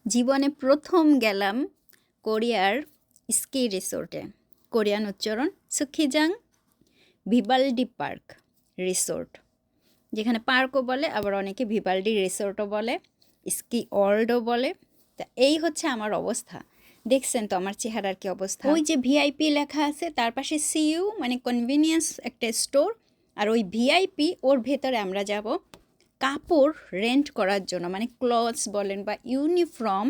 জীবনে প্রথম গেলাম কোরিয়ার স্কি রিসোর্টে। কোরিয়ান উচ্চারণ সুখিজাং ভিভালডি পার্ক রিসোর্ট, যেখানে পার্কও বলে, আবার অনেকে ভিভালডি রিসোর্টও বলে, স্কি ওয়ার্ল্ডও বলে। তা এই হচ্ছে আমার অবস্থা। দেখছেন তো আমার চেহারার কি অবস্থা। ওই যে ভিআইপি লেখা আছে, তার পাশে সিইউ মানে কনভিনিয়েন্স একটা স্টোর, আর ওই ভিআইপি ওর ভেতরে আমরা যাব কাপড় রেন্ট করার জন্য, মানে ক্লথস বলেন বা ইউনিফর্ম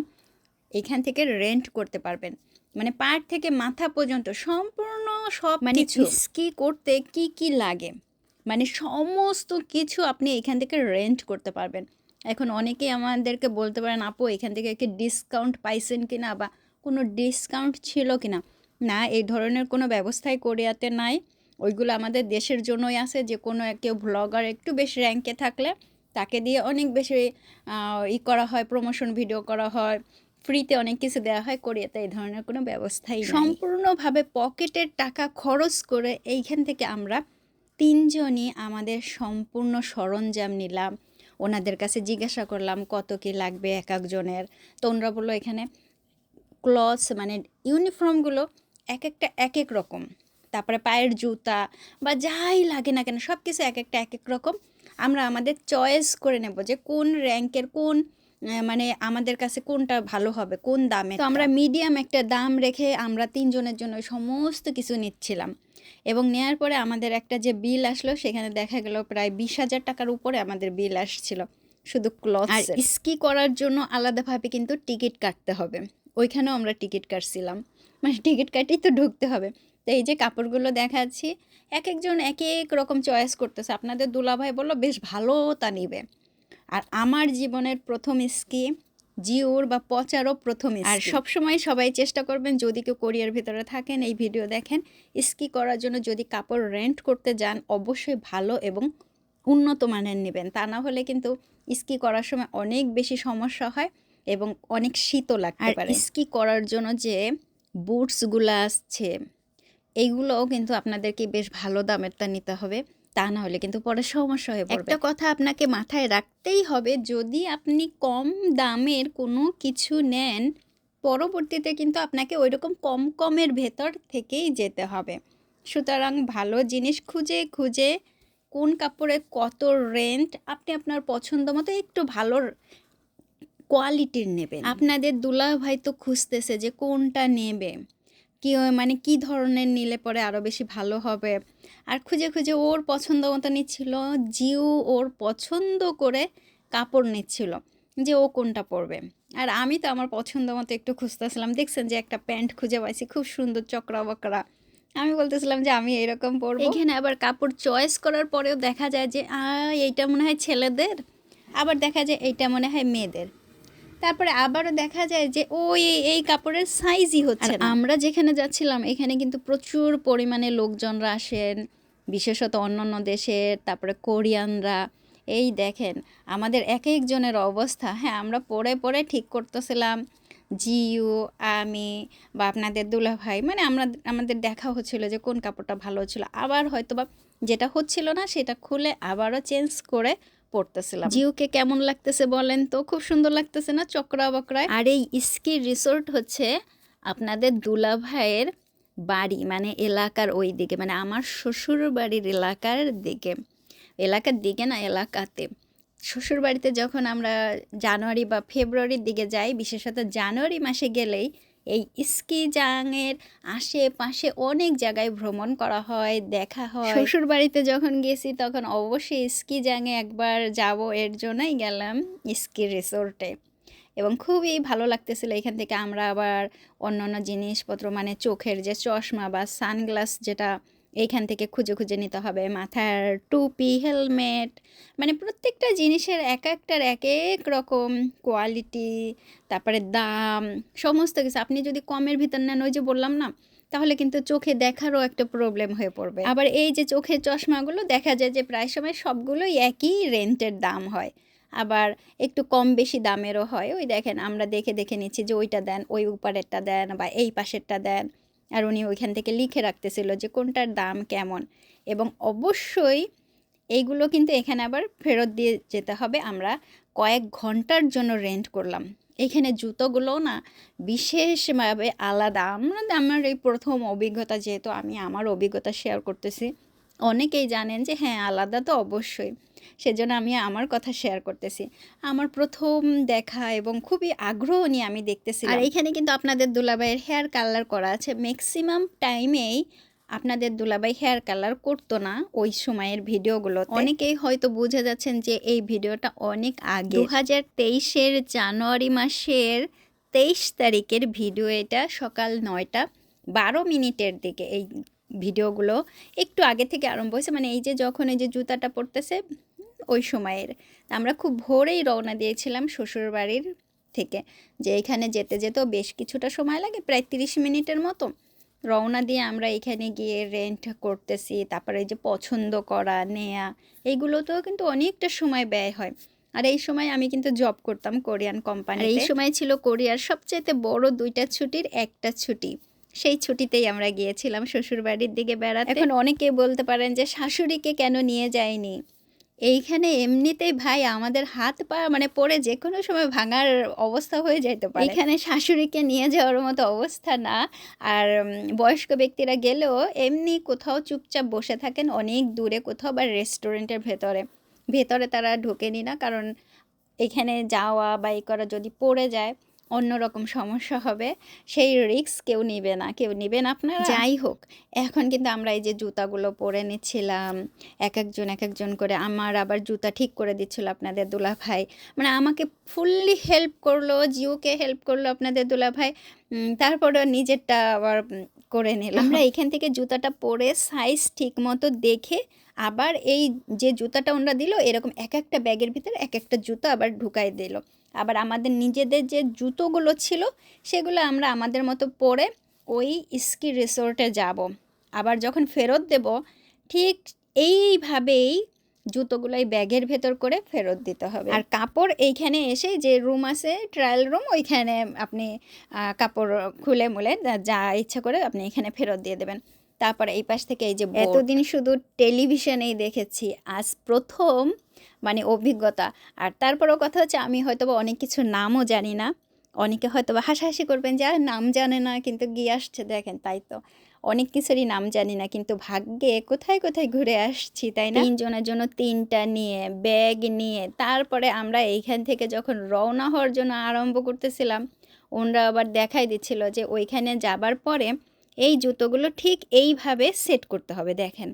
এখান থেকে রেন্ট করতে পারবেন। মানে পার থেকে মাথা পর্যন্ত সম্পূর্ণ সব মানে স্কি করতে কি কি লাগে, মানে সমস্ত কিছু আপনি এখান থেকে রেন্ট করতে পারবেন। এখন অনেকেই আমাদেরকে বলতে পারেন, আপু এখান থেকে কি ডিসকাউন্ট পাইছেন কিনা বা কোনো ডিসকাউন্ট ছিল কিনা। না, এই ধরনের কোনো ব্যবস্থাই কোরিয়াতে নাই। ওইগুলো আমাদের দেশের জন্যই আছে, যে কোনো কেউ ব্লগার একটু বেশি র্যাঙ্কে থাকলে তাকে দিয়ে অনেক বেশি করা হয়, প্রমোশন ভিডিও করা হয়, ফ্রিতে অনেক কিছু দেওয়া হয়। কোরিয়াতে এই ধরনের কোনো ব্যবস্থাই নেই। সম্পূর্ণভাবে পকেটের টাকা খরচ করে এইখান থেকে আমরা তিনজনই আমাদের সম্পূর্ণ সরঞ্জাম নিলাম। ওনাদের কাছে জিজ্ঞাসা করলাম কত কি লাগবে এক একজনের। তো ওনারা বললো এখানে ক্লথস মানে ইউনিফর্মগুলো এক একটা এক এক রকম, তারপরে পায়ের জুতা বা যাই লাগে না কেন সব কিছু এক একটা এক এক রকম। আমরা আমাদের চয়েস করে নেব যে কোন র্যাঙ্কের কোন মানে আমাদের কাছে কোনটা ভালো হবে, কোন দামে। তো আমরা মিডিয়াম একটা দাম রেখে আমরা তিনজনের জন্য সমস্ত কিছু নিচ্ছিলাম। এবং নেওয়ার পরে আমাদের একটা যে বিল আসলো, সেখানে দেখা গেল প্রায় 20,000 টাকার উপরে আমাদের বিল আসছিল শুধু ক্লথ। আর স্কি করার জন্য আলাদাভাবে কিন্তু টিকিট কাটতে হবে। ওইখানেও আমরা টিকিট কাটছিলাম, মানে টিকিট কাটেই তো ঢুকতে হবে। তো এই যে কাপড়গুলো দেখাচ্ছি, এক একজন এক এক রকম চয়েস করতেছে। আপনাদের দুলাভাই বললো বেশ ভালো তা নিবে। আর আমার জীবনের প্রথম স্কি, জিওর বা পচারও প্রথম স্কি। আর সবসময় সবাই চেষ্টা করবেন, যদি কেউ কোরিয়ার ভিতরে থাকেন এই ভিডিও দেখেন, স্কি করার জন্য যদি কাপড় রেন্ট করতে যান অবশ্যই ভালো এবং উন্নত মানের নেবেন। তা না হলে কিন্তু স্কি করার সময় অনেক বেশি সমস্যা হয় এবং অনেক শীতও লাগতে পারে। আর স্কি করার জন্য যে বুটসগুলো আসছে, এইগুলোও কিন্তু আপনাদেরকে বেশ ভালো দামেরটা নিতে হবে, তা না হলে কিন্তু পরে সমস্যা হয়ে পড়বে। একটা কথা আপনাকে মাথায় রাখতেই হবে, যদি আপনি কম দামের কোনো কিছু নেন, পরবর্তীতে কিন্তু আপনাকে ওইরকম কমের ভেতর থেকেই যেতে হবে। সুতরাং ভালো জিনিস খুঁজে খুঁজে কোন কাপড়ে কত রেন্ট আপনি আপনার পছন্দ মতো একটু ভালো কোয়ালিটির নেবেন। আপনাদের দুলাভাই তো খুঁজতেছে যে কোনটা নেবে, কি মানে কি ধরনের নিলে পরে আরও বেশি ভালো হবে। আর খুঁজে খুঁজে ওর পছন্দ মতো নিচ্ছিল, জিও ওর পছন্দ করে কাপড় নিচ্ছিল যে ও কোনটা পরবে। আর আমি তো আমার পছন্দ মতো একটু খুঁজতেছিলাম। দেখছেন যে একটা প্যান্ট খুঁজে পাইছি খুব সুন্দর চকরা বকরা, আমি বলতেছিলাম যে আমি এরকম পরবো। এখানে আবার কাপড় চয়েস করার পরেও দেখা যায় যে এইটা মনে হয় ছেলেদের, আবার দেখা যায় এইটা মনে হয় মেয়েদের, তারপরে আবারও দেখা যায় যে ওই এই কাপড়ের সাইজই হচ্ছে না। আমরা যেখানে যাচ্ছিলাম এখানে কিন্তু প্রচুর পরিমাণে লোকজনরা আসেন, বিশেষত অন্যান্য দেশের, তারপরে কোরিয়ানরা। এই দেখেন আমাদের এক একজনের অবস্থা। হ্যাঁ, আমরা পরে পরে ঠিক করতেছিলাম, জিও, আমি বা আপনাদের দুলাভাই, মানে আমাদের দেখা হচ্ছিল যে কোন কাপড়টা ভালো ছিল। আবার হয়তো বা যেটা হচ্ছিল না সেটা খুলে আবারও চেঞ্জ করে পড়তেছিলাম। জিওকে কেমন লাগতেছে বলেন তো? খুব সুন্দর লাগতেছে না চক্রা বকরায়? আর এই স্কি রিসোর্ট হচ্ছে আপনাদের দুলাভাইয়ের বাড়ি, মানে এলাকার ওই দিকে, মানে আমার শ্বশুর বাড়ির এলাকার দিকে না, এলাকাতে। শ্বশুর বাড়িতে যখন আমরা জানুয়ারি বা ফেব্রুয়ারির দিকে যাই, বিশেষত জানুয়ারি মাসে গেলেই এই স্কিজাংয়ের আশেপাশে অনেক জায়গায় ভ্রমণ করা হয়, দেখা হয়। শ্বশুর বাড়িতে যখন গেছি তখন অবশ্যই স্কিজাংয়ে একবার যাব, এর জন্যই গেলাম স্কি রিসোর্টে। এবং খুবই ভালো লাগতেছিল। এখান থেকে আমরা আবার অন্যান্য জিনিসপত্র, মানে চোখের যে চশমা বা সানগ্লাস, যেটা এইখান থেকে খুঁজে খুঁজে নিতে হবে, মাথার টুপি, হেলমেট, মানে প্রত্যেকটা জিনিসের এক একটার এক এক রকম কোয়ালিটি, তারপরে দাম, সমস্ত কিছু। আপনি যদি কমের ভিতর নেন, ওই যে বললাম না, তাহলে কিন্তু চোখে দেখারও একটা প্রবলেম হয়ে পড়বে। আবার এই যে চোখের চশমাগুলো দেখা যায় যে প্রায় সময় সবগুলোই একই রেন্টের দাম হয়, আবার একটু কম বেশি দামেরও হয়। ওই দেখেন আমরা দেখে দেখে নিচ্ছি যে ওইটা দেন, ওই উপরেরটা দেন বা এই পাশেরটা দেন। আর উনি ওইখান থেকে লিখে রাখতেছিল যে কোনটার দাম কেমন। এবং অবশ্যই এইগুলো কিন্তু এখানে আবার ফেরত দিয়ে যেতে হবে। আমরা কয়েক ঘন্টার জন্য রেন্ট করলাম, এইখানে জুতোগুলো না বিশেষভাবে আলাদা। আমার এই প্রথম অভিজ্ঞতা, যেহেতু আমি আমার অভিজ্ঞতা শেয়ার করতেছি, অনেকেই জানেন যে হ্যাঁ আলাদা তো অবশ্যই, সেজন্য আমি আমার কথা শেয়ার করতেছি। আমার প্রথম দেখা এবং খুবই আগ্রহ নিয়ে আমি দেখতেছিলাম। আর এইখানে কিন্তু আপনাদের দুলাভাইয়ের হেয়ার কালার করা আছে। ম্যাক্সিমাম টাইমেই আপনাদের দুলাভাই হেয়ার কালার করতো না ওই সময়ের ভিডিওগুলোতে। অনেকেই হয়তো বুঝে যাচ্ছেন যে এই ভিডিওটা অনেক আগে, 2023-এর জানুয়ারি মাসের 23 তারিখের ভিডিও। এটা সকাল 9টা 12 মিনিটের দিকে এই ভিডিওগুলো একটু আগে থেকে আরম্ভ হয়েছে, মানে এই যে যখন এই যে জুতাটা পড়তেছে ওই সময়ের। আমরা খুব ভোরেই রওনা দিয়েছিলাম শ্বশুর বাড়ির থেকে, যে এখানে যেতে যেতেও বেশ কিছুটা সময় লাগে, প্রায় 30 মিনিটের মতো। রওনা দিয়ে আমরা এখানে গিয়ে রেন্ট করতেছি, তারপরে এই যে পছন্দ করা নেয়া, এইগুলোতেও কিন্তু অনেকটা সময় ব্যয় হয়। আর এই সময় আমি কিন্তু জব করতাম কোরিয়ান কোম্পানিতে। এই সময় ছিল কোরিয়ার সবচেয়ে বড় 2টা ছুটির একটা ছুটি। সেই ছুটিতেই আমরা গিয়েছিলাম শ্বশুরবাড়ির দিকে বেড়াতে। এখন অনেকেই বলতে পারেন যে শাশুড়িকে কেন নিয়ে যায়নি। এইখানে এমনিতেই ভাই আমাদের হাত পা মানে পড়ে যে কোনো সময় ভাঙার অবস্থা হয়ে যাইতে পারে। এখানে শাশুড়িকে নিয়ে যাওয়ার মতো অবস্থা না। আর বয়স্ক ব্যক্তিরা গেলেও এমনি কোথাও চুপচাপ বসে থাকেন অনেক দূরে কোথাও, বা রেস্টুরেন্টের ভেতরে তারা ঢোকেনি না, কারণ এখানে যাওয়া বা এই করা যদি পড়ে যায় অন্যরকম সমস্যা হবে, সেই রিস্ক কেউ নেবে না, কেউ নেবেন আপনারা। যাই হোক, এখন কিন্তু আমরা এই যে জুতাগুলো পরে নিচ্ছিলাম, এক একজন করে। আমার আবার জুতা ঠিক করে দিচ্ছিল আপনাদের দুলাভাই, মানে আমাকে ফুললি হেল্প করলো, জিওকে হেল্প করলো আপনাদের দুলাভাই। তারপরে নিজেরটা আবার করে নিলাম। আমরা এখান থেকে জুতাটা পরে সাইজ ঠিক মতো দেখে আবার এই যে জুতাটা ওনারা দিল, এরকম এক একটা ব্যাগের ভিতরে এক একটা জুতো আবার ঢুকাই দিল। আবার আমাদের নিজেদের যে জুতোগুলো ছিল সেগুলো আমরা আমাদের মতো পরে ওই স্কি রিসোর্টে যাব। আবার যখন ফেরত দেব ঠিক এইভাবেই জুতোগুলো এই ব্যাগের ভেতর করে ফেরত দিতে হবে। আর কাপড় এইখানে এসে যে রুম আছে ট্রায়াল রুম, ওইখানে আপনি কাপড় খুলে মুলে যা ইচ্ছা করে আপনি এখানে ফেরত দিয়ে দেবেন। তারপরে এই পাশ থেকে এই যে এতদিন শুধু টেলিভিশনেই দেখেছি, আজ প্রথম মানে অভিজ্ঞতা। আর তারপরেও কথা হচ্ছে আমি হয়তো বা অনেক কিছু নামও জানি না। অনেকে হয়তো বা হাসাহাসি করবেন যে আর নাম জানে না, কিন্তু গিয়ে আসছে দেখেন, তাই তো অনেক কিছুরই নাম জানি না, কিন্তু ভাগ্যে কোথায় কোথায় ঘুরে আসছি, তাই না? 3 জনের জন্য 3টা নিয়ে ব্যাগ নিয়ে তারপরে আমরা এইখান থেকে যখন রওনা হওয়ার জন্য আরম্ভ করতেছিলাম, ওনারা আবার দেখাই দিচ্ছিল যে ওইখানে যাবার পরে এই জুতোগুলো ঠিক এইভাবে সেট করতে হবে। দেখেন,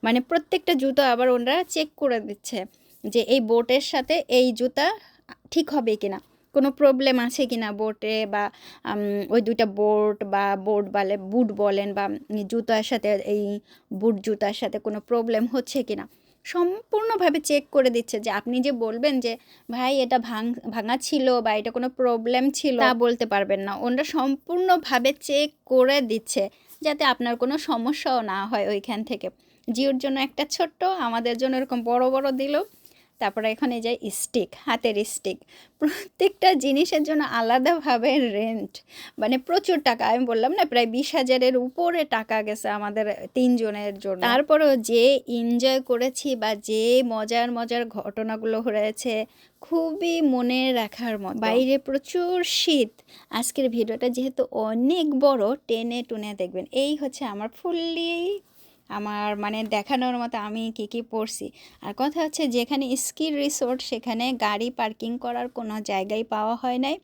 মানে প্রত্যেকটা জুতো আবার ওনারা চেক করে দিচ্ছে যে এই বোটের সাথে এই জুতা ঠিক হবে কিনা, কোনো প্রবলেম আছে কিনা বোটে, বা ওই 2টা বোট বা বুট বলেন বা জুতার সাথে এই বুট জুতার সাথে কোনো প্রবলেম হচ্ছে কিনা, সম্পূর্ণভাবে চেক করে দিচ্ছে। যে আপনি যে বলবেন যে ভাই এটা ভাঙা ছিল বা এটা কোনো প্রবলেম ছিল, তা বলতে পারবেন না। ওনারা সম্পূর্ণভাবে চেক করে দিচ্ছে যাতে আপনার কোনো সমস্যাও না হয় ওইখান থেকে। জিওর জন্য একটা ছোট্ট, আমাদের জন্য এরকম বড় বড় দিল। তারপরে এখানে যে স্টিক, হাতের স্টিক, প্রত্যেকটা জিনিসের জন্য আলাদাভাবে রেন্ট, মানে প্রচুর টাকা। আমি বললাম না প্রায় 20,000-এর উপরে টাকা গেছে আমাদের 3 জনের জন্য। তারপরেও যে এনজয় করেছি বা যে মজার মজার ঘটনাগুলো হয়েছে খুবই মনে রাখার মতো। বাইরে প্রচুর শীত। আজকের ভিডিওটা যেহেতু অনেক বড়, টেনে টুনে দেখবেন। এই হচ্ছে আমার ফুললি আমার মানে দেখানোর মতো আমি কি পড়ছি। আর কথা হচ্ছে যেখানে স্কি রিসোর্ট সেখানে গাড়ি পার্কিং করার কোনো জায়গায় পাওয়া হয় নাই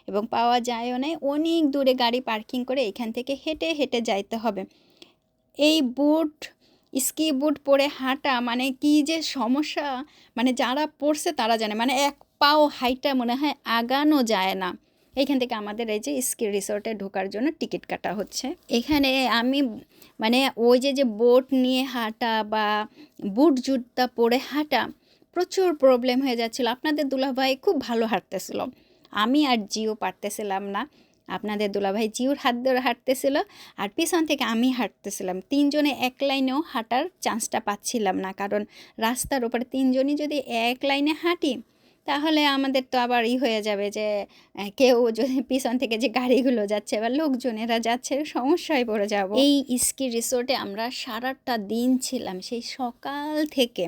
এবং পাওয়া যায়ও নাই। অনেক দূরে গাড়ি পার্কিং করে এখান থেকে হেঁটে হেঁটে যাইতে হবে। এই স্কি বুট পরে হাঁটা মানে কি যে সমস্যা, মানে যারা পড়ছে তারা জানে, মানে এক পাও হাইটা মনে হয় আগানো যায় না। এইখান থেকে আমাদের এই যে স্কি রিসোর্টে ঢোকার জন্য টিকিট কাটা হচ্ছে। এখানে আমি মানে ওই যে বোট নিয়ে হাঁটা বা বুট জুতা পরে হাঁটা প্রচুর প্রবলেম হয়ে যাচ্ছিল। আপনাদের দুলাভাই খুব ভালো হাঁটতেছিল, আমি আর জিও পারতেছিলাম না। আপনাদের দুলাভাই জিওর হাত ধরে হাঁটতেছিল আর পিছন থেকে আমি হাঁটতেছিলাম। 3 জনে এক লাইনেও হাঁটার চান্সটা পাচ্ছিলাম না, কারণ রাস্তার ওপরে 3 জনই যদি এক লাইনে হাঁটি তাহলে আমাদের তো আবার হয়ে যাবে যে কেউ যদি পিছন থেকে যে গাড়িগুলো যাচ্ছে বা লোকজনেরা যাচ্ছে সমস্যায় পড়ে যাব। এই স্কি রিসোর্টে আমরা সারাটা দিন ছিলাম, সেই সকাল থেকে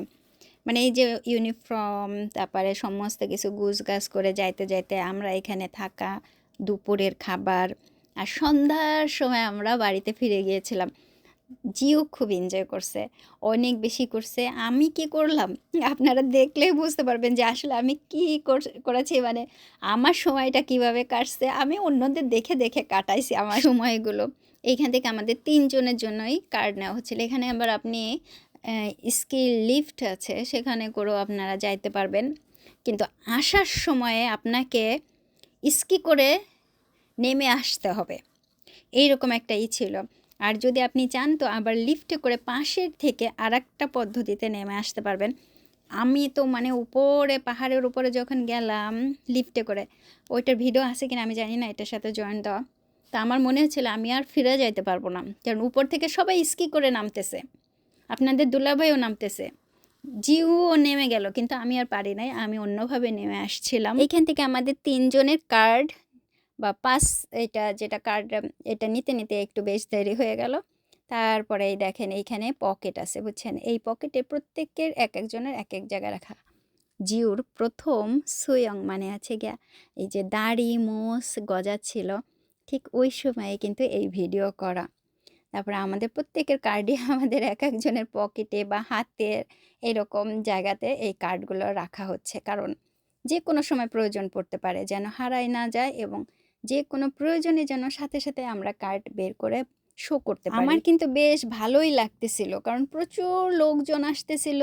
মানে এই যে ইউনিফর্ম, তারপরে সমস্ত কিছু গুছগাছ করে যাইতে যাইতে আমরা এখানে থাকা, দুপুরের খাবার, আর সন্ধ্যার সময় আমরা বাড়িতে ফিরে গিয়েছিলাম। জিও খুব এনজয় করছে, অনেক বেশি করছে। আমি কি করলাম আপনারা দেখলেই বুঝতে পারবেন যে আসলে আমি কি করেছি, মানে আমার সময়টা কিভাবে কাটছে। আমি অন্যদের দেখে দেখে কাটাইছি আমার সময়গুলো। এইখান থেকে আমাদের 3 জনের জন্যই কার্ড নেওয়া হচ্ছিল। এখানে আবার আপনি স্কি লিফট আছে, সেখানে করেও আপনারা যাইতে পারবেন, কিন্তু আসার সময়ে আপনাকে স্কি করে নেমে আসতে হবে, এইরকম একটা ছিল। আর যদি আপনি চান তো আবার লিফটে করে পাশের থেকে আরেকটা পদ্ধতিতে নেমে আসতে পারবেন। আমি তো মানে উপরে পাহাড়ের উপরে যখন গেলাম লিফটে করে, ওইটার ভিডিও আছে কিনা আমি জানি না, এটার সাথে জয়েন দেওয়া। তা আমার মনে হচ্ছিল আমি আর ফিরে যাইতে পারবো না, কারণ উপর থেকে সবাই স্কি করে নামতেছে, আপনাদের দুলাভাইও নামতেছে, জিউও নেমে গেল, কিন্তু আমি আর পারি নাই, আমি অন্যভাবে নেমে আসছিলাম। এইখান থেকে আমাদের 3 জনের কার্ড বা পাস, এটা যেটা কার্ড, এটা নিতে নিতে একটু বেশ দেরি হয়ে গেল। তারপরে এই দেখেন এইখানে পকেট আছে, বুঝছেন, এই পকেটে প্রত্যেকের এক একজনের এক এক জায়গায় রাখা। জিউর প্রথম সুয়ং মানে আছে গিয়া এই যে দাড়ি মোষ গজাচ্ছিল, ঠিক ওই সময়ে কিন্তু এই ভিডিও করা। তারপরে আমাদের প্রত্যেকের কার্ডই আমাদের এক একজনের পকেটে বা হাতের এরকম জায়গাতে এই কার্ডগুলো রাখা হচ্ছে, কারণ যে কোনো সময় প্রয়োজন পড়তে পারে, যেন হারায় না যায়, এবং যে কোনো প্রয়োজনে যেন সাথে সাথে আমরা কার্ড বের করে শো করতে পারি। আমার কিন্তু বেশ ভালোই লাগতেছিল, কারণ প্রচুর লোকজন আসতেছিল,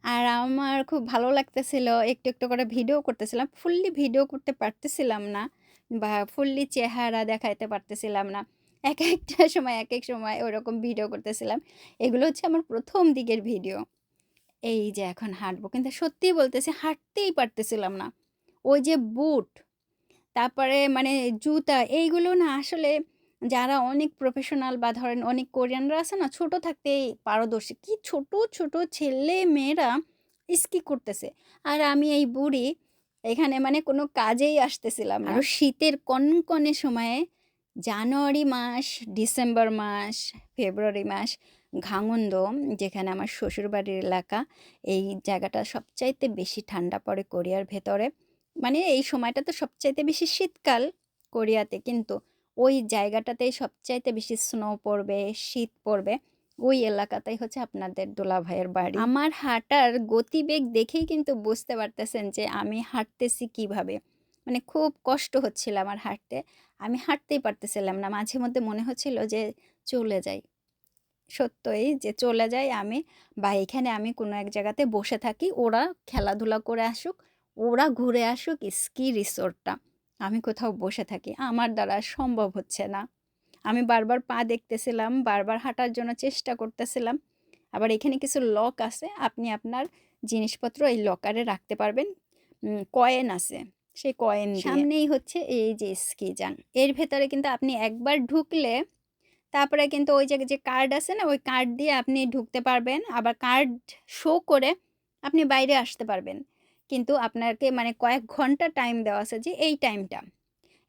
আর আমার খুব ভালো লাগতেছিল। একটু একটু করে ভিডিও করতেছিলাম, ফুললি ভিডিও করতে পারতেছিলাম না, বা ফুললি চেহারা দেখাইতে পারতেছিলাম না। একটা সময় এক এক সময় ওরকম ভিডিও করতেছিলাম। এগুলো হচ্ছে আমার প্রথম দিকের ভিডিও। এই যে এখন হাঁটবো, কিন্তু সত্যিই বলতেছি হাঁটতেই পারতেছিলাম না। ওই যে বুট, তারপরে মানে জুতা, এইগুলো না আসলে যারা অনেক প্রফেশনাল বা ধরেন অনেক কোরিয়ানরা আছে না, ছোট থাকতেই পারদর্শী, কি ছোট ছোট ছেলে মেয়েরা স্কি করতেছে, আর আমি এই বুড়ি এখানে মানে কোনো কাজেই আসতেছিলাম না। আরও শীতের কনকনে সময়ে জানুয়ারি মাস, ডিসেম্বর মাস, ফেব্রুয়ারি মাস, ঘাংওন্দো যেখানে আমার শ্বশুরবাড়ির এলাকা, এই জায়গাটা সবচাইতে বেশি ঠান্ডা পড়ে কোরিয়ার ভেতরে। মানে এই সময়টা তো সবচাইতে বেশি শীতকাল কোরিয়াতে, কিন্তু ওই জায়গাটাতেই সবচাইতে বেশি স্নো পড়বে, শীত পড়বে। ওই এলাকাতেই হচ্ছে আপনাদের দুলাভাইয়ের বাড়ি। আমার হাঁটার গতিবেগ দেখেই কিন্তু বুঝতে পারতেছেন যে আমি হাঁটতেছি কিভাবে, মানে খুব কষ্ট হচ্ছিল আমার হাঁটতে। আমি হাঁটতেই পারতেছিলাম না, মাঝে মধ্যে মনে হচ্ছিল যে চলে যাই, সত্যই যে চলে যাই আমি, বা এখানে আমি কোনো এক জায়গাতে বসে থাকি, ওরা খেলাধুলা করে আসুক, ওরা ঘুরে আসুক স্কি রিসোর্টটা, আমি কোথাও বসে থাকি, আমার দ্বারা সম্ভব হচ্ছে না। আমি বারবার পা দেখতেছিলাম, বারবার হাঁটার জন্য চেষ্টা করতেছিলাম। আবার এখানে কিছু লক আছে, আপনি আপনার জিনিসপত্র এই লকারে রাখতে পারবেন, কয়েন আছে, সেই কয়েন দিয়ে। সামনেই হচ্ছে এই যে স্কিজাং, এর ভেতরে কিন্তু আপনি একবার ঢুকলে তারপরে কিন্তু ওই জায়গায় যে কার্ড আছে না, ওই কার্ড দিয়ে আপনি ঢুকতে পারবেন, আবার কার্ড শো করে আপনি বাইরে আসতে পারবেন। কিন্তু আপনাকে মানে কয়েক ঘন্টা টাইম দেওয়া আছে, যে এই টাইমটা,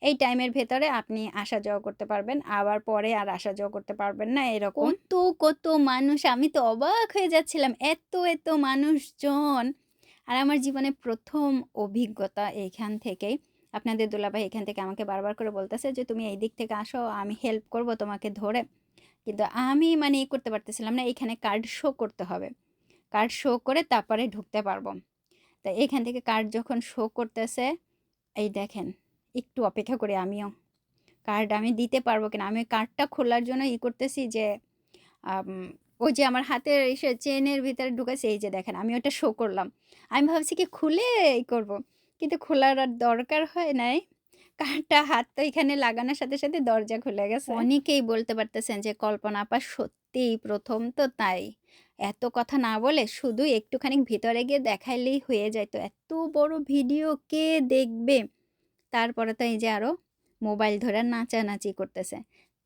এই টাইমের ভেতরে আপনি আসা যাওয়া করতে পারবেন, আবার পরে আর আসা যাওয়া করতে পারবেন না, এরকম। কত কত মানুষ, আমি তো অবাক হয়ে যাচ্ছিলাম, এত এত মানুষজন। আর আমার জীবনে প্রথম অভিজ্ঞতা এইখান থেকেই। আপনাদের দুলাভাই এখান থেকে আমাকে বারবার করে বলতেছে যে তুমি এই দিক থেকে আসো, আমি হেল্প করব তোমাকে ধরে, কিন্তু আমি মানে করতে পারতেছিলাম না। এখানে কার্ড শো করতে হবে, কার্ড শো করে তারপরে ঢুকতে পারবো। তা এখান থেকে কার্ড যখন শো করতেছে, এই দেখেন, একটু অপেক্ষা করি আমিও, কার্ড আমি দিতে পারবো কিনা। আমি কার্ডটা খোলার জন্য করতেছি যে ওই যে আমার হাতের এসে চেনের ভিতরে ঢুকেছে, এই যে দেখেন আমি ওটা শো করলাম। আমি ভাবছি কি খুলে করব, কিন্তু খোলার আর দরকার হয় নাই, কার্ডটা হাত তো এখানে লাগানোর সাথে সাথে দরজা খুলে গেছে। অনেকেই বলতে পারতেছেন যে কল্পনা আপা সত্যিই প্রথম তো, তাই এত কথা না বলে শুধু একটুখানি ভিতরে গিয়ে দেখাইলেই হয়ে যায়, তো এত বড় ভিডিও কে দেখবে। তারপরে তো এই যে আরও মোবাইল ধরে নাচানাচি করতেছে।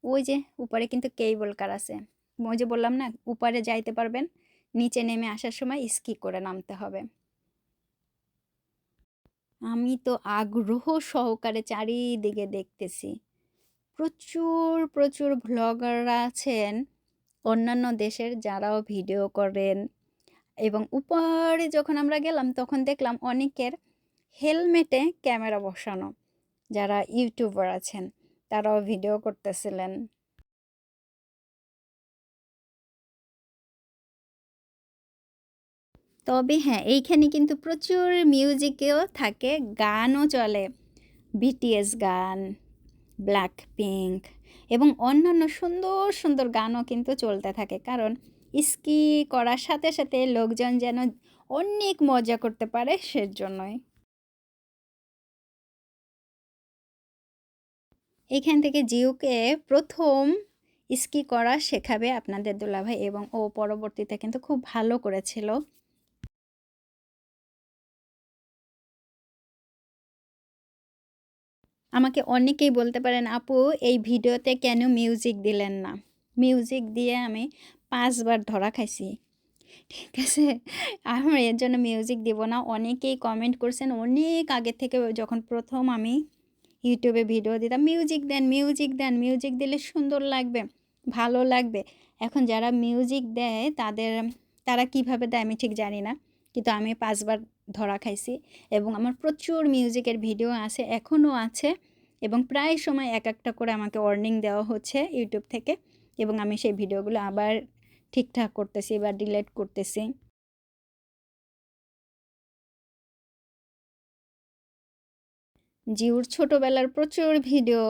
ওই যে উপরে কিন্তু কেবল কার আছে, ওই যে বললাম না উপরে যাইতে পারবেন, নিচে নেমে আসার সময় স্কি করে নামতে হবে। আমি তো আগ্রহ সহকারে চারিদিকে দেখতেছি, প্রচুর প্রচুর ভ্লগাররা আছেন অন্যান্য দেশের, যারাও ভিডিও করেন, এবং উপরে যখন আমরা গেলাম তখন দেখলাম অনেকের হেলমেটে ক্যামেরা বসানো, যারা ইউটিউবার আছেন তারাও ভিডিও করতেছিলেন। তবে হ্যাঁ, এইখানে কিন্তু প্রচুর মিউজিকও থাকে, গানও চলে, বিটিএস গান, ব্ল্যাক পিঙ্ক এবং অন্যান্য সুন্দর সুন্দর গানও কিন্তু চলতে থাকে, কারণ স্কি করার সাথে সাথে লোকজন যেন অনেক মজা করতে পারে সেজন্যই। এখান থেকে জিউকে প্রথম স্কি করা শেখাবে আপনাদের দুলাভাই, এবং ও পরবর্তীতে কিন্তু খুব ভালো করেছিল। আমাকে অনেকেই বলতে পারেন, আপু এই ভিডিওতে কেন মিউজিক দিলেন না? মিউজিক দিয়ে আমি 5 বার ধরা খাইছি। ঠিক আছে? আমার এর জন্য মিউজিক দিব না। অনেকেই কমেন্ট করছেন অনেক আগে থেকে, যখন প্রথম আমি ইউটিউবে ভিডিও দিতাম, মিউজিক দেন, মিউজিক দেন, মিউজিক দিলে সুন্দর লাগবে, ভালো লাগবে। এখন যারা মিউজিক দেয় তারা কিভাবে দেয় আমি ঠিক জানি না। কিন্তু আমি 5 বার ধরা খাইছি এবং আমার প্রচুর মিউজিকের ভিডিও আছে, এখনও আছে, এবং প্রায় সময় এক একটা করে আমাকে ওয়ার্নিং দেওয়া হচ্ছে ইউটিউব থেকে, এবং আমি সেই ভিডিওগুলো আবার ঠিকঠাক করতেছি বা ডিলিট করতেছি। জিউর ছোটোবেলার প্রচুর ভিডিও,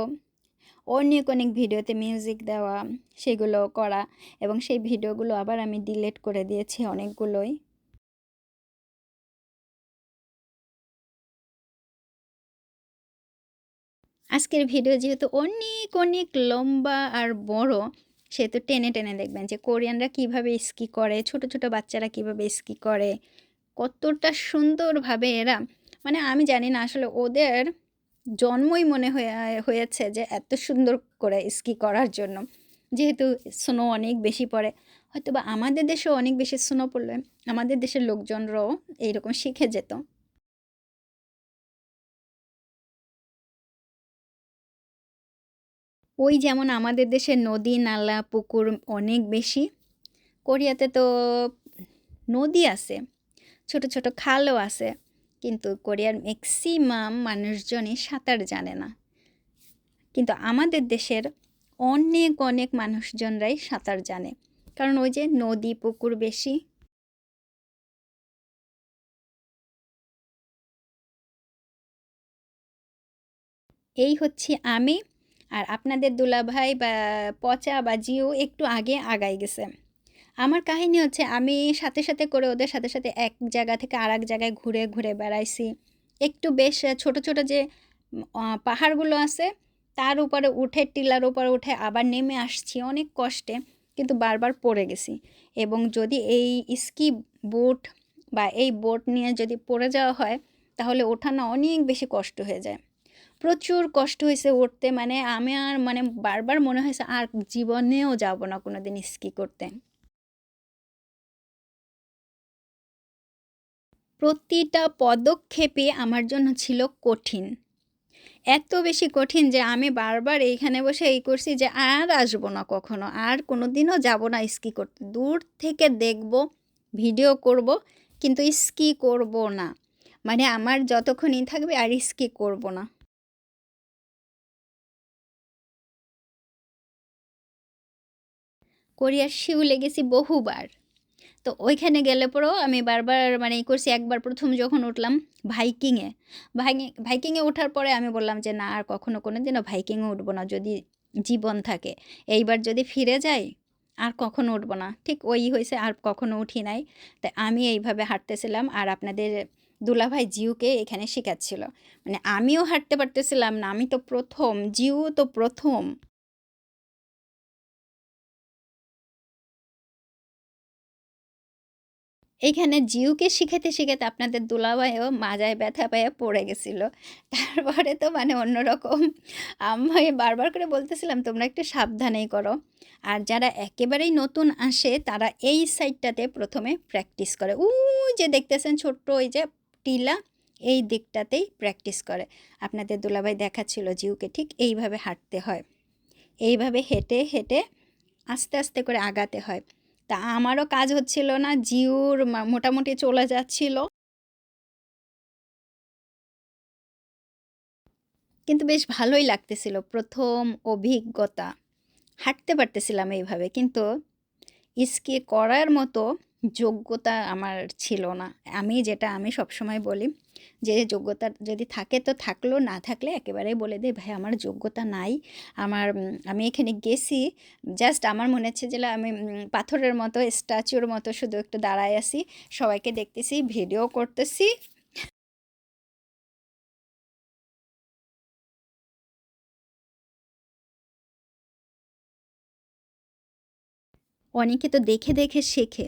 অনেক অনেক ভিডিওতে মিউজিক দেওয়া, সেগুলো করা, এবং সেই ভিডিওগুলো আবার আমি ডিলিট করে দিয়েছি অনেকগুলোই। আজকের ভিডিও যেহেতু অনেক অনেক লম্বা আর বড়, সেহেতু টেনে টেনে দেখবেন যে কোরিয়ানরা কিভাবে স্কি করে, ছোট ছোট বাচ্চারা কিভাবে স্কি করে, কতটা সুন্দরভাবে এরা, মানে আমি জানি না আসলে ওদের জন্মই মনে হয়েছে যে এত সুন্দর করে স্কি করার জন্য, যেহেতু স্নো অনেক বেশি পড়ে। হয়তো বা আমাদের দেশেও অনেক বেশি স্নো পড়লে আমাদের দেশের লোকজনরাও এইরকম শিখে যেত। ওই যেমন আমাদের দেশে নদী নালা পুকুর অনেক বেশি, কোরিয়াতে তো নদী আছে, ছোট ছোট খালও আছে, কিন্তু কোরিয়ার ম্যাক্সিমাম মানুষজনই সাঁতার জানে না। কিন্তু আমাদের দেশের অনেক অনেক মানুষজনরাই সাঁতার জানে, কারণ ওই যে নদী পুকুর বেশি। এই হচ্ছি আমি, আর আপনাদের দুলাভাই বা পচা বা জিও একটু আগে আগাই গেছে। আমার কাহিনী হচ্ছে আমি সাথে সাথে করে ওদের সাথে সাথে এক জায়গা থেকে আর এক জায়গায় ঘুরে ঘুরে বেড়াইছি। একটু বেশ ছোট ছোট যে পাহাড়গুলো আছে তার উপরে উঠে, টিলার উপরে উঠে আবার নেমে আসছি অনেক কষ্টে, কিন্তু বারবার পড়ে গেছি। এবং যদি এই স্কি বুট বা এই বোট নিয়ে যদি পড়ে যাওয়া হয়, তাহলে ওঠানো অনেক বেশি কষ্ট হয়ে যায়। প্রচুর কষ্ট হয়েছে উঠতে, মানে আমি আর মানে বারবার মনে হয়েছে আর জীবনেও যাব না কোনোদিন স্কি করতে। প্রতিটা পদক্ষেপে আমার জন্য ছিল কঠিন, এত বেশি কঠিন যে আমি বারবার এইখানে বসে এই করছি যে আর আসবো না কখনো, আর কোনো দিনও যাব না স্কি করতে, দূর থেকে দেখব, ভিডিও করব, কিন্তু স্কি করব না। মানে আমার যতক্ষণই থাকবে আর স্কি করব না। কোরিয়ার সিউলে গেছি বহুবার। তো ওইখানে গেলে পরেও আমি বারবার মানে ই করছি, একবার প্রথম যখন উঠলাম ভাইকিংয়ে, ভাইকিংয়ে ওঠার পরে আমি বললাম যে না, আর কখনো কোনো দিনও ভাইকিংয়ে উঠবো না যদি জীবন থাকে। এইবার যদি ফিরে যাই আর কখনো উঠবো না। ঠিক ওই হয়েছে, আর কখনো উঠি নাই। তাই আমি এইভাবে হাঁটতেছিলাম, আর আপনাদের দুলাভাই জিউকে এখানে শেখাচ্ছিল। মানে আমিও হাঁটতে পারতেছিলাম না, আমি তো প্রথম, জিউ তো প্রথম। এইখানে জিউকে শিখাতে শিখাতে আপনাদের দুলাভাইও মাজায় ব্যথা পেয়ে পড়ে গেছিল। তারপরে তো মানে অন্যরকম, আমি বারবার করে বলতেছিলাম তোমরা একটু সাবধানেই করো। আর যারা একেবারেই নতুন আসে তারা এই সাইডটাতে প্রথমে প্র্যাকটিস করে, ওই যে দেখতেছেন ছোট্ট ওই যে টিলা, এই দিকটাতেই প্র্যাকটিস করে। আপনাদের দুলাভাই দেখাচ্ছিল জিউকে ঠিক এইভাবে হাঁটতে হয়, এইভাবে হেঁটে হেঁটে আস্তে আস্তে করে আগাতে হয়। তা আমারও কাজ হচ্ছিল না, জিউর মোটামুটি চলে যাচ্ছিল, কিন্তু বেশ ভালোই লাগতেছিল। প্রথম অভিজ্ঞতা, হাঁটতে পারতেছিলাম এইভাবে, কিন্তু স্কি করার মতো যোগ্যতা আমার ছিল না। আমি সবসময় বলি যে যোগ্যতা যদি থাকে তো থাকলো, না থাকলে একেবারেই বলে দেই ভাই আমার যোগ্যতা নাই। আমি এখানে গেছি, জাস্ট আমার মনে হচ্ছে যে আমি পাথরের মতো, স্ট্যাচুর মতো শুধু একটু দাঁড়ায় আছি, সবাইকে দেখতেছি, ভিডিও করতেছি। অনেকে তো দেখে দেখে শেখে,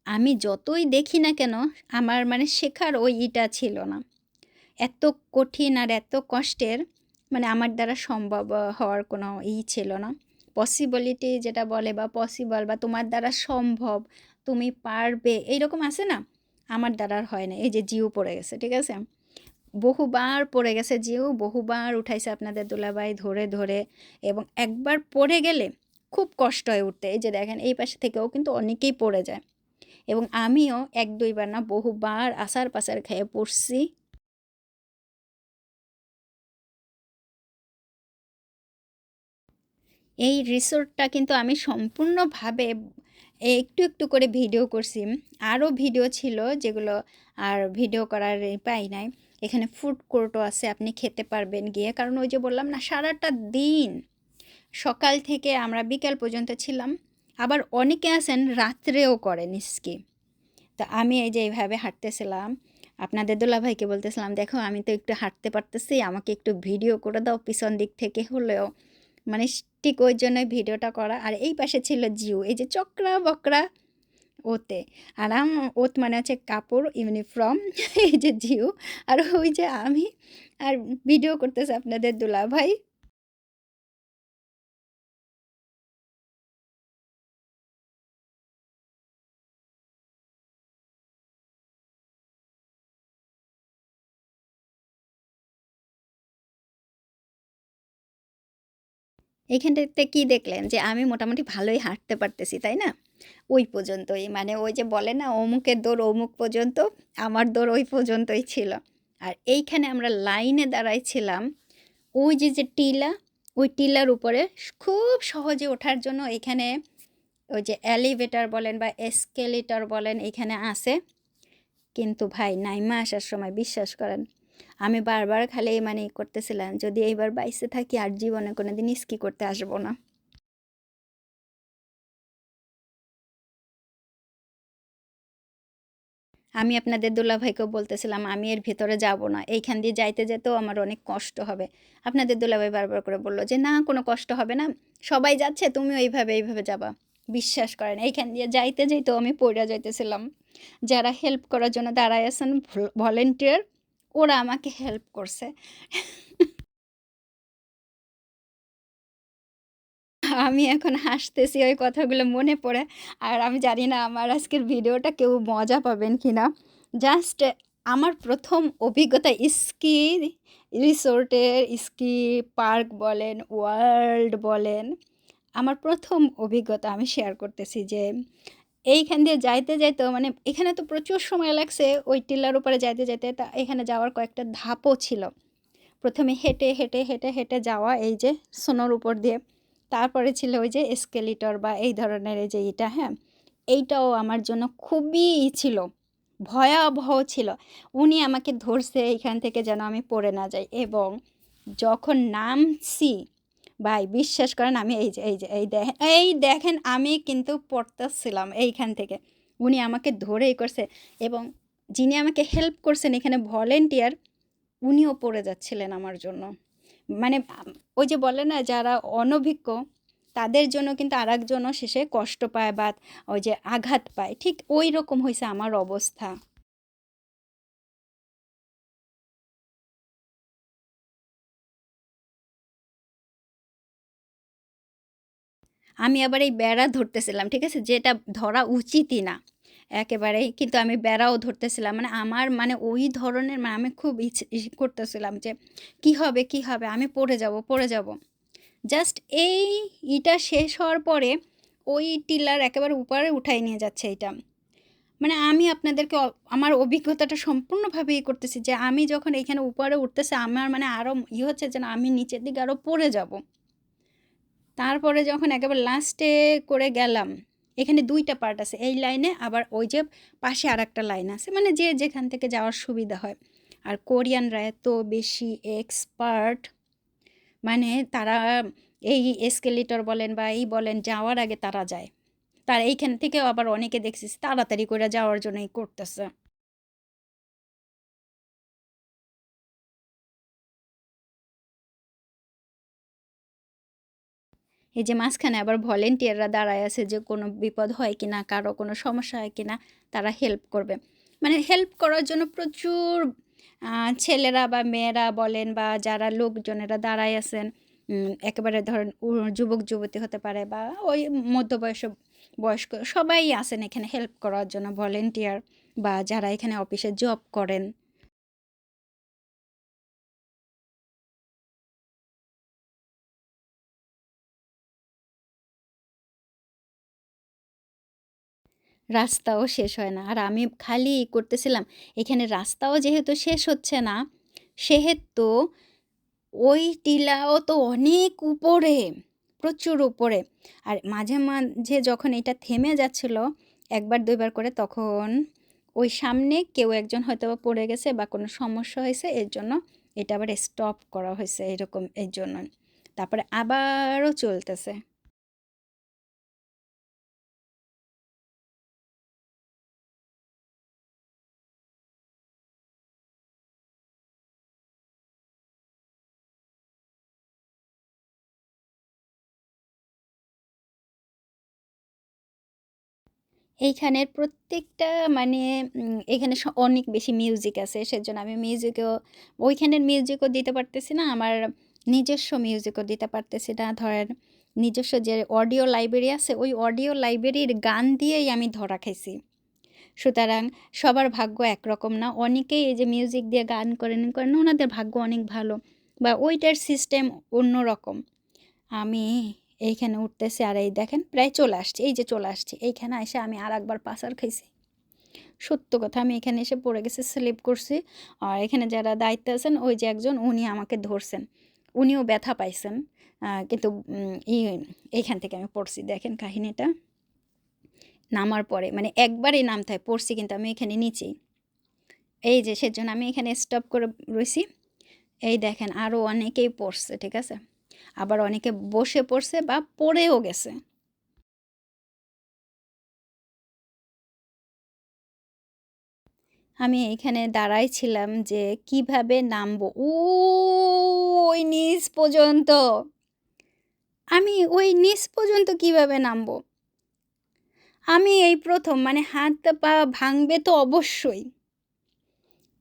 আমি যতই দেখি না কেন আমার মানে শেখার ওই ছিল না। এত কঠিন আর এত কষ্টের, মানে আমার দ্বারা সম্ভব হওয়ার কোনো ছিল না। পসিবিলিটি যেটা বলে, বা পসিবল, বা তোমার দ্বারা সম্ভব, তুমি পারবে, এইরকম আছে না, আমার দ্বারা আর হয় না। এই যে জিউ পড়ে গেছে, ঠিক আছে, বহুবার পড়ে গেছে জিউ, বহুবার উঠাইছে আপনাদের দুলাভাই ধরে ধরে, এবং একবার পড়ে গেলে খুব কষ্ট হয় উঠতে। এই যে দেখেন এই পাশে থেকেও কিন্তু অনেকেই পড়ে যায়, এবং আমিও এক দুইবার না বহুবার আসার পাসার খেয়ে পড়ছি। এই রিসোর্টটা কিন্তু আমি সম্পূর্ণভাবে একটু একটু করে ভিডিও করছি। আরও ভিডিও ছিল যেগুলো আর ভিডিও করার পাই নাই। এখানে ফুড কোর্টও আছে, আপনি খেতে পারবেন গিয়ে, কারণ ওই যে বললাম না সারাটা দিন সকাল থেকে আমরা বিকাল পর্যন্ত ছিলাম। আবার অনেকে আছেন রাত্রেও করেন স্কি। তা আমি এই যে এইভাবে হাঁটতেছিলাম, আপনাদের দুলাভাইকে বলতেছিলাম দেখো আমি তো একটু হাঁটতে পারতেছি, আমাকে একটু ভিডিও করে দাও পিছন দিক থেকে হলেও, মানে ঠিক ওই জন্যই ভিডিওটা করা। আর এই পাশে ছিল জিও, এই যে চক্রা বকরা ওতে, ওত মানে হচ্ছে কাপড়, ইউনিফর্ম এই যে জিও, আর ওই যে আমি, আর ভিডিও করতেছে আপনাদের দুলাভাই। এইখানটাতে কি দেখলেন যে আমি মোটামুটি ভালোই হাঁটতে পারতেছি, তাই না? ওই পর্যন্তই, মানে ওই যে বলে না অমুকের দৌড় অমুক পর্যন্ত, আমার দৌড় ওই পর্যন্তই ছিল। আর এইখানে আমরা লাইনে দাঁড়াইছিলাম, ওই যে যে টিলা, ওই টিলার উপরে খুব সহজে ওঠার জন্য এখানে ওই যে এলিভেটর বলেন বা এসকেলেটর বলেন এখানে আছে। কিন্তু ভাই নাইমা আসার সময় বিশ্বাস করেন আমি বারবার খালি মানে করতেছিলাম যদি এইবার বাইসে থাকি আর জীবনে কোনোদিন স্কি করতে আসবো না। আমি আপনাদের দুলাভাইকেও বলতেছিলাম আমি এর ভিতরে যাব না, এইখান দিয়ে যাইতে যেতেও আমার অনেক কষ্ট হবে। আপনাদের দুলাভাই বারবার করে বলল যে না কোনো কষ্ট হবে না, সবাই যাচ্ছে তুমিও এইভাবে এইভাবে যাবা। বিশ্বাস করেন এইখান দিয়ে যাইতে যেতেও আমি পড়ে যাইতেছিলাম। যারা হেল্প করার জন্য দাঁড়ায় আছেন ভলেন্টিয়ার, ওরা আমাকে হেল্প করছে। আমি এখন হাসতেছি ওই কথাগুলো মনে পড়ে। আর আমি জানি না আমার আজকের ভিডিওটা কেউ মজা পাবেন কি না। জাস্ট আমার প্রথম অভিজ্ঞতা স্কি রিসোর্টের, স্কি পার্ক বলেন, ওয়ার্ল্ড বলেন, আমার প্রথম অভিজ্ঞতা আমি শেয়ার করতেছি যে এইখান দিয়ে যাইতে যাইতেও মানে এখানে তো প্রচুর সময় লাগছে ওই টিলার উপরে যাইতে যাইতে, তা এখানে যাওয়ার কয়েকটা ধাপও ছিল। প্রথমে হেঁটে হেঁটে হেঁটে হেঁটে যাওয়া এই যে সোনোর উপর দিয়ে, তারপরে ছিল ওই যে এসকেলেটর বা এই ধরনের এই যে এটা, হ্যাঁ এইটাও আমার জন্য খুবই ছিল, ভয়াবহ ছিল। উনি আমাকে ধরছে এইখান থেকে যেন আমি পড়ে না যাই, এবং যখন নামছি ভাই বিশ্বাস করেন আমি এই দেখেন আমি কিন্তু পড়তেছিলাম এইখান থেকে, উনি আমাকে ধরেই করছে, এবং যিনি আমাকে হেল্প করছেন এখানে ভলেন্টিয়ার, উনিও পড়ে যাচ্ছিলেন আমার জন্য। মানে ওই যে বলে না যারা অনভিজ্ঞ তাদের জন্য কিন্তু আরেকজনও শেষে কষ্ট পায় বা ওই যে আঘাত পায়, ঠিক ওই রকম হয়েছে আমার অবস্থা। আমি আবার এই বেড়া ধরতেছিলাম, ঠিক আছে, যেটা ধরা উচিতই না একেবারেই, কিন্তু আমি বেড়াও ধরতেছিলাম, মানে আমার মানে ওই ধরনের, মানে আমি খুব করতেছিলাম যে কি হবে কি হবে, আমি পড়ে যাব পড়ে যাব। জাস্ট এই ইটা শেষ হওয়ার পরে ওই টিলার একেবারে উপরে উঠাই নিয়ে যাচ্ছে এটা। মানে আমি আপনাদেরকে আমার অভিজ্ঞতাটা সম্পূর্ণভাবে করতেছি যে আমি যখন এখানে উপরে উঠতেছি আমার মানে আরও হচ্ছে যে না আমি নিচের দিকে আরও পড়ে যাব। তারপরে যখন একেবারে লাস্টে করে গেলাম, এখানে ২টা পার্ট আছে। এই লাইনে আবার ওই যে পাশে আরেকটা লাইন আছে। মানে যে যেখান থেকে যাওয়ার সুবিধা হয়। আর কোরিয়ানরা এত বেশি এক্সপার্ট, মানে তারা এই এসকেলেটর বলেন বা এই বলেন যাওয়ার আগে তারা যায়। তার এইখান থেকেও আবার অনেকে দেখছি তাড়াতাড়ি করে যাওয়ার জন্যই করতেছে। এই যে মাঝখানে আবার ভলেন্টিয়াররা দাঁড়ায় আছে যে কোনো বিপদ হয় কিনা, কারো কোনো সমস্যা হয় কিনা, তারা হেল্প করবে। মানে হেল্প করার জন্য প্রচুর ছেলেরা বা মেয়েরা বলেন বা যারা লোকজনেরা দাঁড়ায় আছেন, একেবারে ধরেন যুবক যুবতী হতে পারে বা ওই বয়স্ক সবাই আছেন এখানে হেল্প করার জন্য, ভলেন্টিয়ার বা যারা এখানে অফিসে জব করেন। রাস্তাও শেষ হয় না। আর আমি খালি করতেছিলাম, এখানে রাস্তাও যেহেতু শেষ হচ্ছে না, সেহেতু ওই টিলাও তো অনেক উপরে, প্রচুর উপরে। আর মাঝে মাঝে যখন এটা থেমে যাচ্ছিল ১ বার ২ বার করে, তখন ওই সামনে কেউ একজন হয়তোবা পড়ে গেছে বা কোনো সমস্যা হয়েছে, এর জন্য এটা আবার স্টপ করা হয়েছে এরকম এর জন্য। তারপরে আবারও চলতেছে। এইখানের প্রত্যেকটা মানে এখানে অনেক বেশি মিউজিক আছে। সেজন্য আমি ওইখানের মিউজিকও দিতে পারতেছি না। আমার নিজস্ব মিউজিকও দিতে পারতেছি না। ধরেন নিজস্ব যে অডিও লাইব্রেরি আছে, ওই অডিও লাইব্রেরির গান দিয়েই আমি ধরা খাইছি। সুতরাং সবার ভাগ্য একরকম না। অনেকেই এই যে মিউজিক দিয়ে গান করেন, ওনাদের ভাগ্য অনেক ভালো বা ওইটার সিস্টেম অন্যরকম। আমি এইখানে উঠতেছি আর এই দেখেন প্রায় চলে আসছি। এই যে চলে আসছি। এইখানে এসে আমি আরেকবার পাছার খাইছি। সত্য কথা, আমি এখানে এসে পড়ে গেছি, স্লিপ করছি। আর এখানে যারা দায়িত্বে আছেন ওই যে একজন উনি আমাকে ধরছেন। উনিও ব্যথা পাইছেন। কিন্তু এইখান থেকে আমি পড়ছি। দেখেন কাহিনীটা। নামার পরে মানে একবারই নামতে হয়, পড়ছি কিন্তু আমি এখানে নিচেই। এই যে সেজন্য আমি এখানে স্টপ করে রইছি। এই দেখেন আরও অনেকেই পড়ছে, ঠিক আছে? আবার অনেকে বসে পড়ছে বা পড়েও গেছে। আমি এইখানে দাঁড়াই ছিলাম যে কিভাবে নামবো। ওই নিচ পর্যন্ত। আমি ওই নিচ পর্যন্ত কিভাবে নামবো? আমি এই ১ম মানে হাত পা ভাঙবে তো অবশ্যই।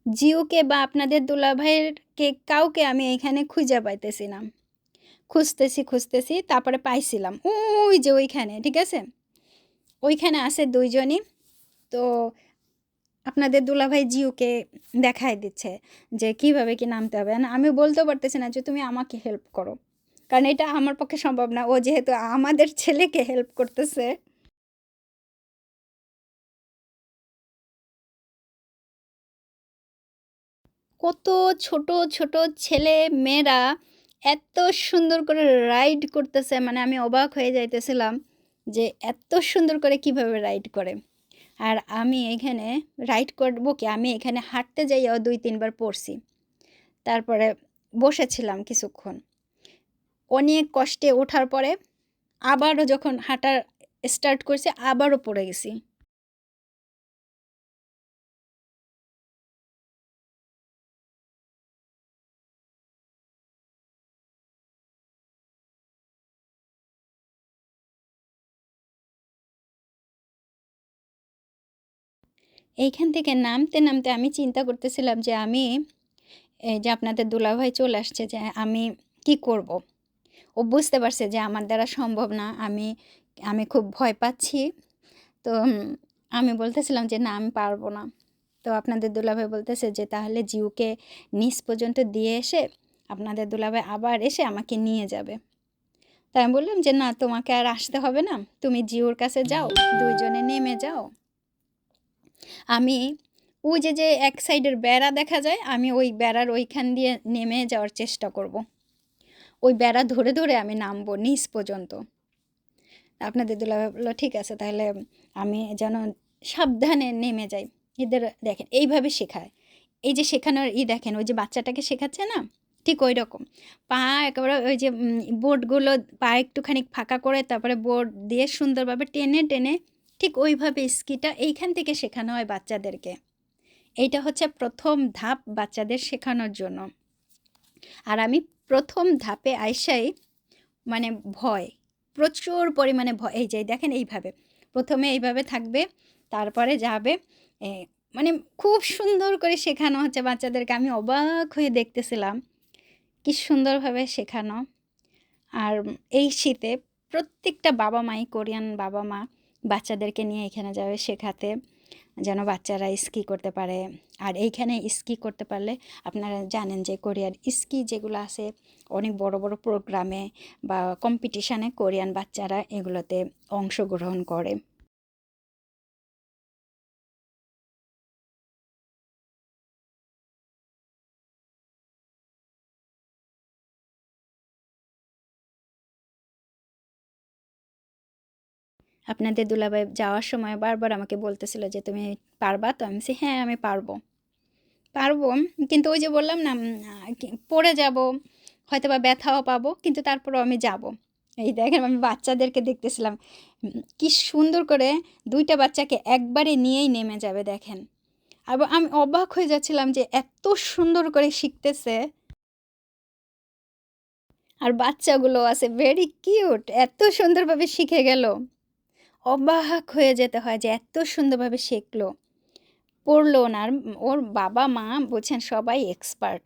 জিওকে বা আপনাদের দুলাভাইয়েরকে কাউকে আমি এইখানে খুঁজে পাইতেছি না। খুঁজতেছি তারপরে পাইছিলাম। ওই যে ওইখানে, ঠিক আছে? ওইখানে আছে ২ জনই। তো আপনাদের দুলাভাই জিওকে দেখায় দিচ্ছে যে কিভাবে কি নামতে হবে। না আমি বলতেও পারতেছি না যে তুমি আমাকে হেল্প করো। কারণ এটা আমার পক্ষে সম্ভব না। ও যেহেতু আমাদের ছেলেকে হেল্প করতেছে। কত ছোট, ছোট ছেলে মেয়েরা এত সুন্দর করে রাইড করতেছে, মানে আমি অবাক হয়ে যাইতেছিলাম যে এত সুন্দর করে কিভাবে রাইড করে। আর আমি এখানে রাইড করব কি, আমি এখানে হাঁটতে যাইয়াও ২-৩ বার পড়ছি। তারপরে বসেছিলাম কিছুক্ষণ। অনেক কষ্টে ওঠার পরে আবারও যখন হাঁটা স্টার্ট করছি আবারও পড়ে গেছি। এইখান থেকে নামতে আমি চিন্তা করতেছিলাম যে আমি এই যে আপনাদের দুলাভাই চলে আসছে যে আমি কি করব? ও বুঝতে পারছে যে আমার দ্বারা সম্ভব না। আমি আমি খুব ভয় পাচ্ছি। তো আমি বলতেছিলাম যে, "না, আমি পারব না।" তো আপনাদের দুলাভাই বলতেছে যে, "তাহলে জিউকে নিচ পর্যন্ত দিয়ে এসে আপনাদের দুলাভাই আবার এসে আমাকে নিয়ে যাবে।" তাই আমি বললাম যে না, তোমাকে আর আসতে হবে না, তুমি জিওর কাছে যাও, দুইজনে নেমে যাও। আমি ওই যে যে এক সাইডের বেড়া দেখা যায়, আমি ওই বেড়ার ওইখান দিয়ে নেমে যাওয়ার চেষ্টা করব। ওই বেড়া ধরে ধরে আমি নামবো নিচ পর্যন্ত। আপনাদের দুলাভাই বলল ঠিক আছে, তাহলে আমি যেন সাবধানে নেমে যাই। এদের দেখেন এইভাবে শেখায়, এই যে শেখানোর দেখেন ওই যে বাচ্চাটাকে শেখাচ্ছে না, ঠিক ওই রকম পা একেবারে ওই যে বোর্ডগুলো পা একটুখানি ফাঁকা করে তারপরে বোর্ড দিয়ে সুন্দরভাবে টেনে টেনে ঠিক ওইভাবে স্কিটা এইখান থেকে শেখানো হয় বাচ্চাদেরকে। এইটা হচ্ছে প্রথম ধাপ বাচ্চাদের শেখানোর জন্য। আর আমি প্রথম ধাপে আইসাই মানে ভয়, প্রচুর পরিমাণে ভয়। এই যে দেখেন এইভাবে প্রথমে এইভাবে থাকবে, তারপরে যাবে। মানে খুব সুন্দর করে শেখানো হচ্ছে বাচ্চাদেরকে, আমি অবাক হয়ে দেখতেছিলাম কি সুন্দরভাবে শেখানো। আর এই শীতে প্রত্যেকটা বাবা মাই, কোরিয়ান বাবা মা বাচ্চাদেরকে নিয়ে এখানে যাবে শেখাতে, যেন বাচ্চারা স্কি করতে পারে। আর এইখানে স্কি করতে পারলে আপনারা জানেন যে কোরিয়ার স্কি যেগুলো আছে অনেক বড় বড় প্রোগ্রামে বা কম্পিটিশানে কোরিয়ান বাচ্চারা এগুলোতে অংশগ্রহণ করে। আপনাদের দুলাভাই যাওয়ার সময় বারবার আমাকে বলতেছিল যে তুমি পারবা তো? আমি বলছি হ্যাঁ আমি পারবো পারবো, কিন্তু ওই যে বললাম না পড়ে যাব, হয়তো বা ব্যথাও পাবো, কিন্তু তারপরও আমি যাব। এই দেখেন আমি বাচ্চাদেরকে দেখতেছিলাম কি সুন্দর করে দুইটা বাচ্চাকে একবারে নিয়েই নেমে যাবে দেখেন। আবার আমি অবাক হয়ে যাচ্ছিলাম যে এত সুন্দর করে শিখতেছে। আর বাচ্চাগুলো আছে ভেরি কিউট, এত সুন্দরভাবে শিখে গেল। অবাক হয়ে যেতে হয় যে এত সুন্দরভাবে শিখলো, পড়লো না। আর ওর বাবা মা বলছেন সবাই এক্সপার্ট,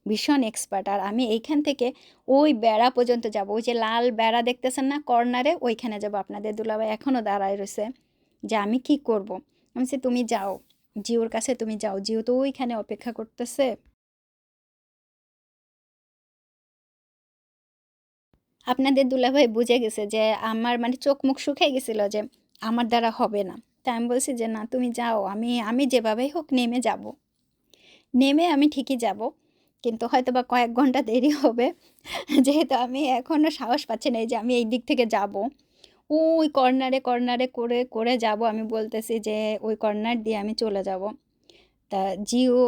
ভীষণ এক্সপার্ট। আর আমি এইখান থেকে ওই বেড়া পর্যন্ত যাব, ওই যে লাল বেড়া দেখতেছেন না কর্নারে, ওইখানে যাব। আপনাদের দুলাভাই এখনও দাঁড়ায় রয়েছে যে আমি কি করব। আমি বলছি তুমি যাও জিওর কাছে, তুমি যাও, জিও তো ওইখানে অপেক্ষা করতেছে। আপনাদের দুলাভাই বুঝে গেছে যে আমার মানে চোখ মুখ শুকিয়ে গেছিল যে আমার দ্বারা হবে না। তাই আমি বলছি যে না তুমি যাও, আমি আমি যেভাবেই হোক নেমে যাব, নেমে আমি ঠিকই যাব, কিন্তু হয়তো বা কয়েক ঘন্টা দেরি হবে যেহেতু আমি এখনও সাহস পাচ্ছি না এই যে আমি এই দিক থেকে যাব, ওই কর্নারে কর্নারে করে করে যাব। আমি বলতেছি যে ওই কর্নার দিয়ে আমি চলে যাব। তা জিও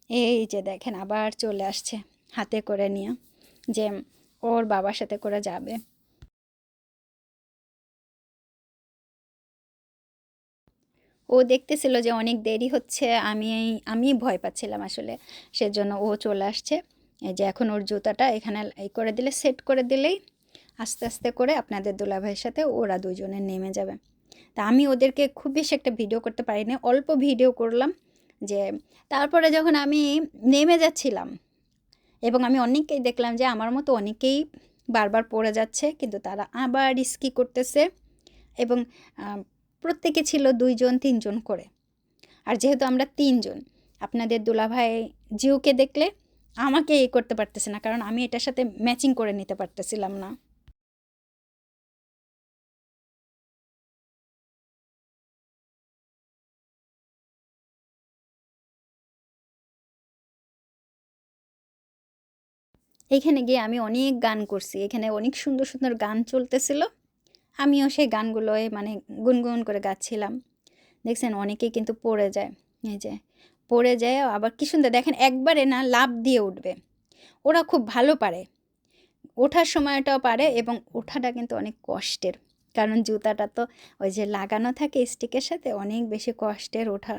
এই যে দেখেন আবার চলে আসছে হাতে করে নিয়ে, যে ওর বাবার সাথে করে যাবে। ও দেখতেছিল যে অনেক দেরি হচ্ছে, আমি ভয় পাচ্ছিলাম আসলে, সেজন্য ও চলে আসছে। এই যে এখন ওর জুতাটা এখানে এই করে দিলে, সেট করে দিলেই আস্তে আস্তে করে আপনাদের দুলাভাইয়ের সাথে ওরা দুজনে নেমে যাবে। তা আমি ওদেরকে খুব বেশি একটা ভিডিও করতে পারিনি, অল্প ভিডিও করলাম। যে তারপরে যখন আমি নেমে যাচ্ছিলাম এবং আমি অনেককেই দেখলাম যে আমার মতো অনেকেই বারবার পড়ে যাচ্ছে, কিন্তু তারা আবার স্কি করতেছে। এবং প্রত্যেকে ছিল 2 জন 3 জন করে। আর যেহেতু আমরা 3 জন, আপনাদের দুলাভাই জিওকে দেখলে আমাকে করতে পারতেছে না, কারণ আমি এটার সাথে ম্যাচিং করে নিতে পারতেছিলাম না। এইখানে গিয়ে আমি অনেক গান করছি, এখানে অনেক সুন্দর সুন্দর গান চলতেছিল, আমিও সেই গানগুলোয় মানে গুনগুন করে গাচ্ছিলাম। দেখছেন অনেকেই কিন্তু পড়ে যায়, এই যে পড়ে যায়, আবার কি সুন্দর দেখেন একবারে না লাফ দিয়ে উঠবে। ওরা খুব ভালো পারে, ওঠার সময়টাও পারে, এবং ওঠাটা কিন্তু অনেক কষ্টের, কারণ জুতাটা তো ওই যে লাগানো থাকে স্টিকের সাথে, অনেক বেশি কষ্টের ওঠা।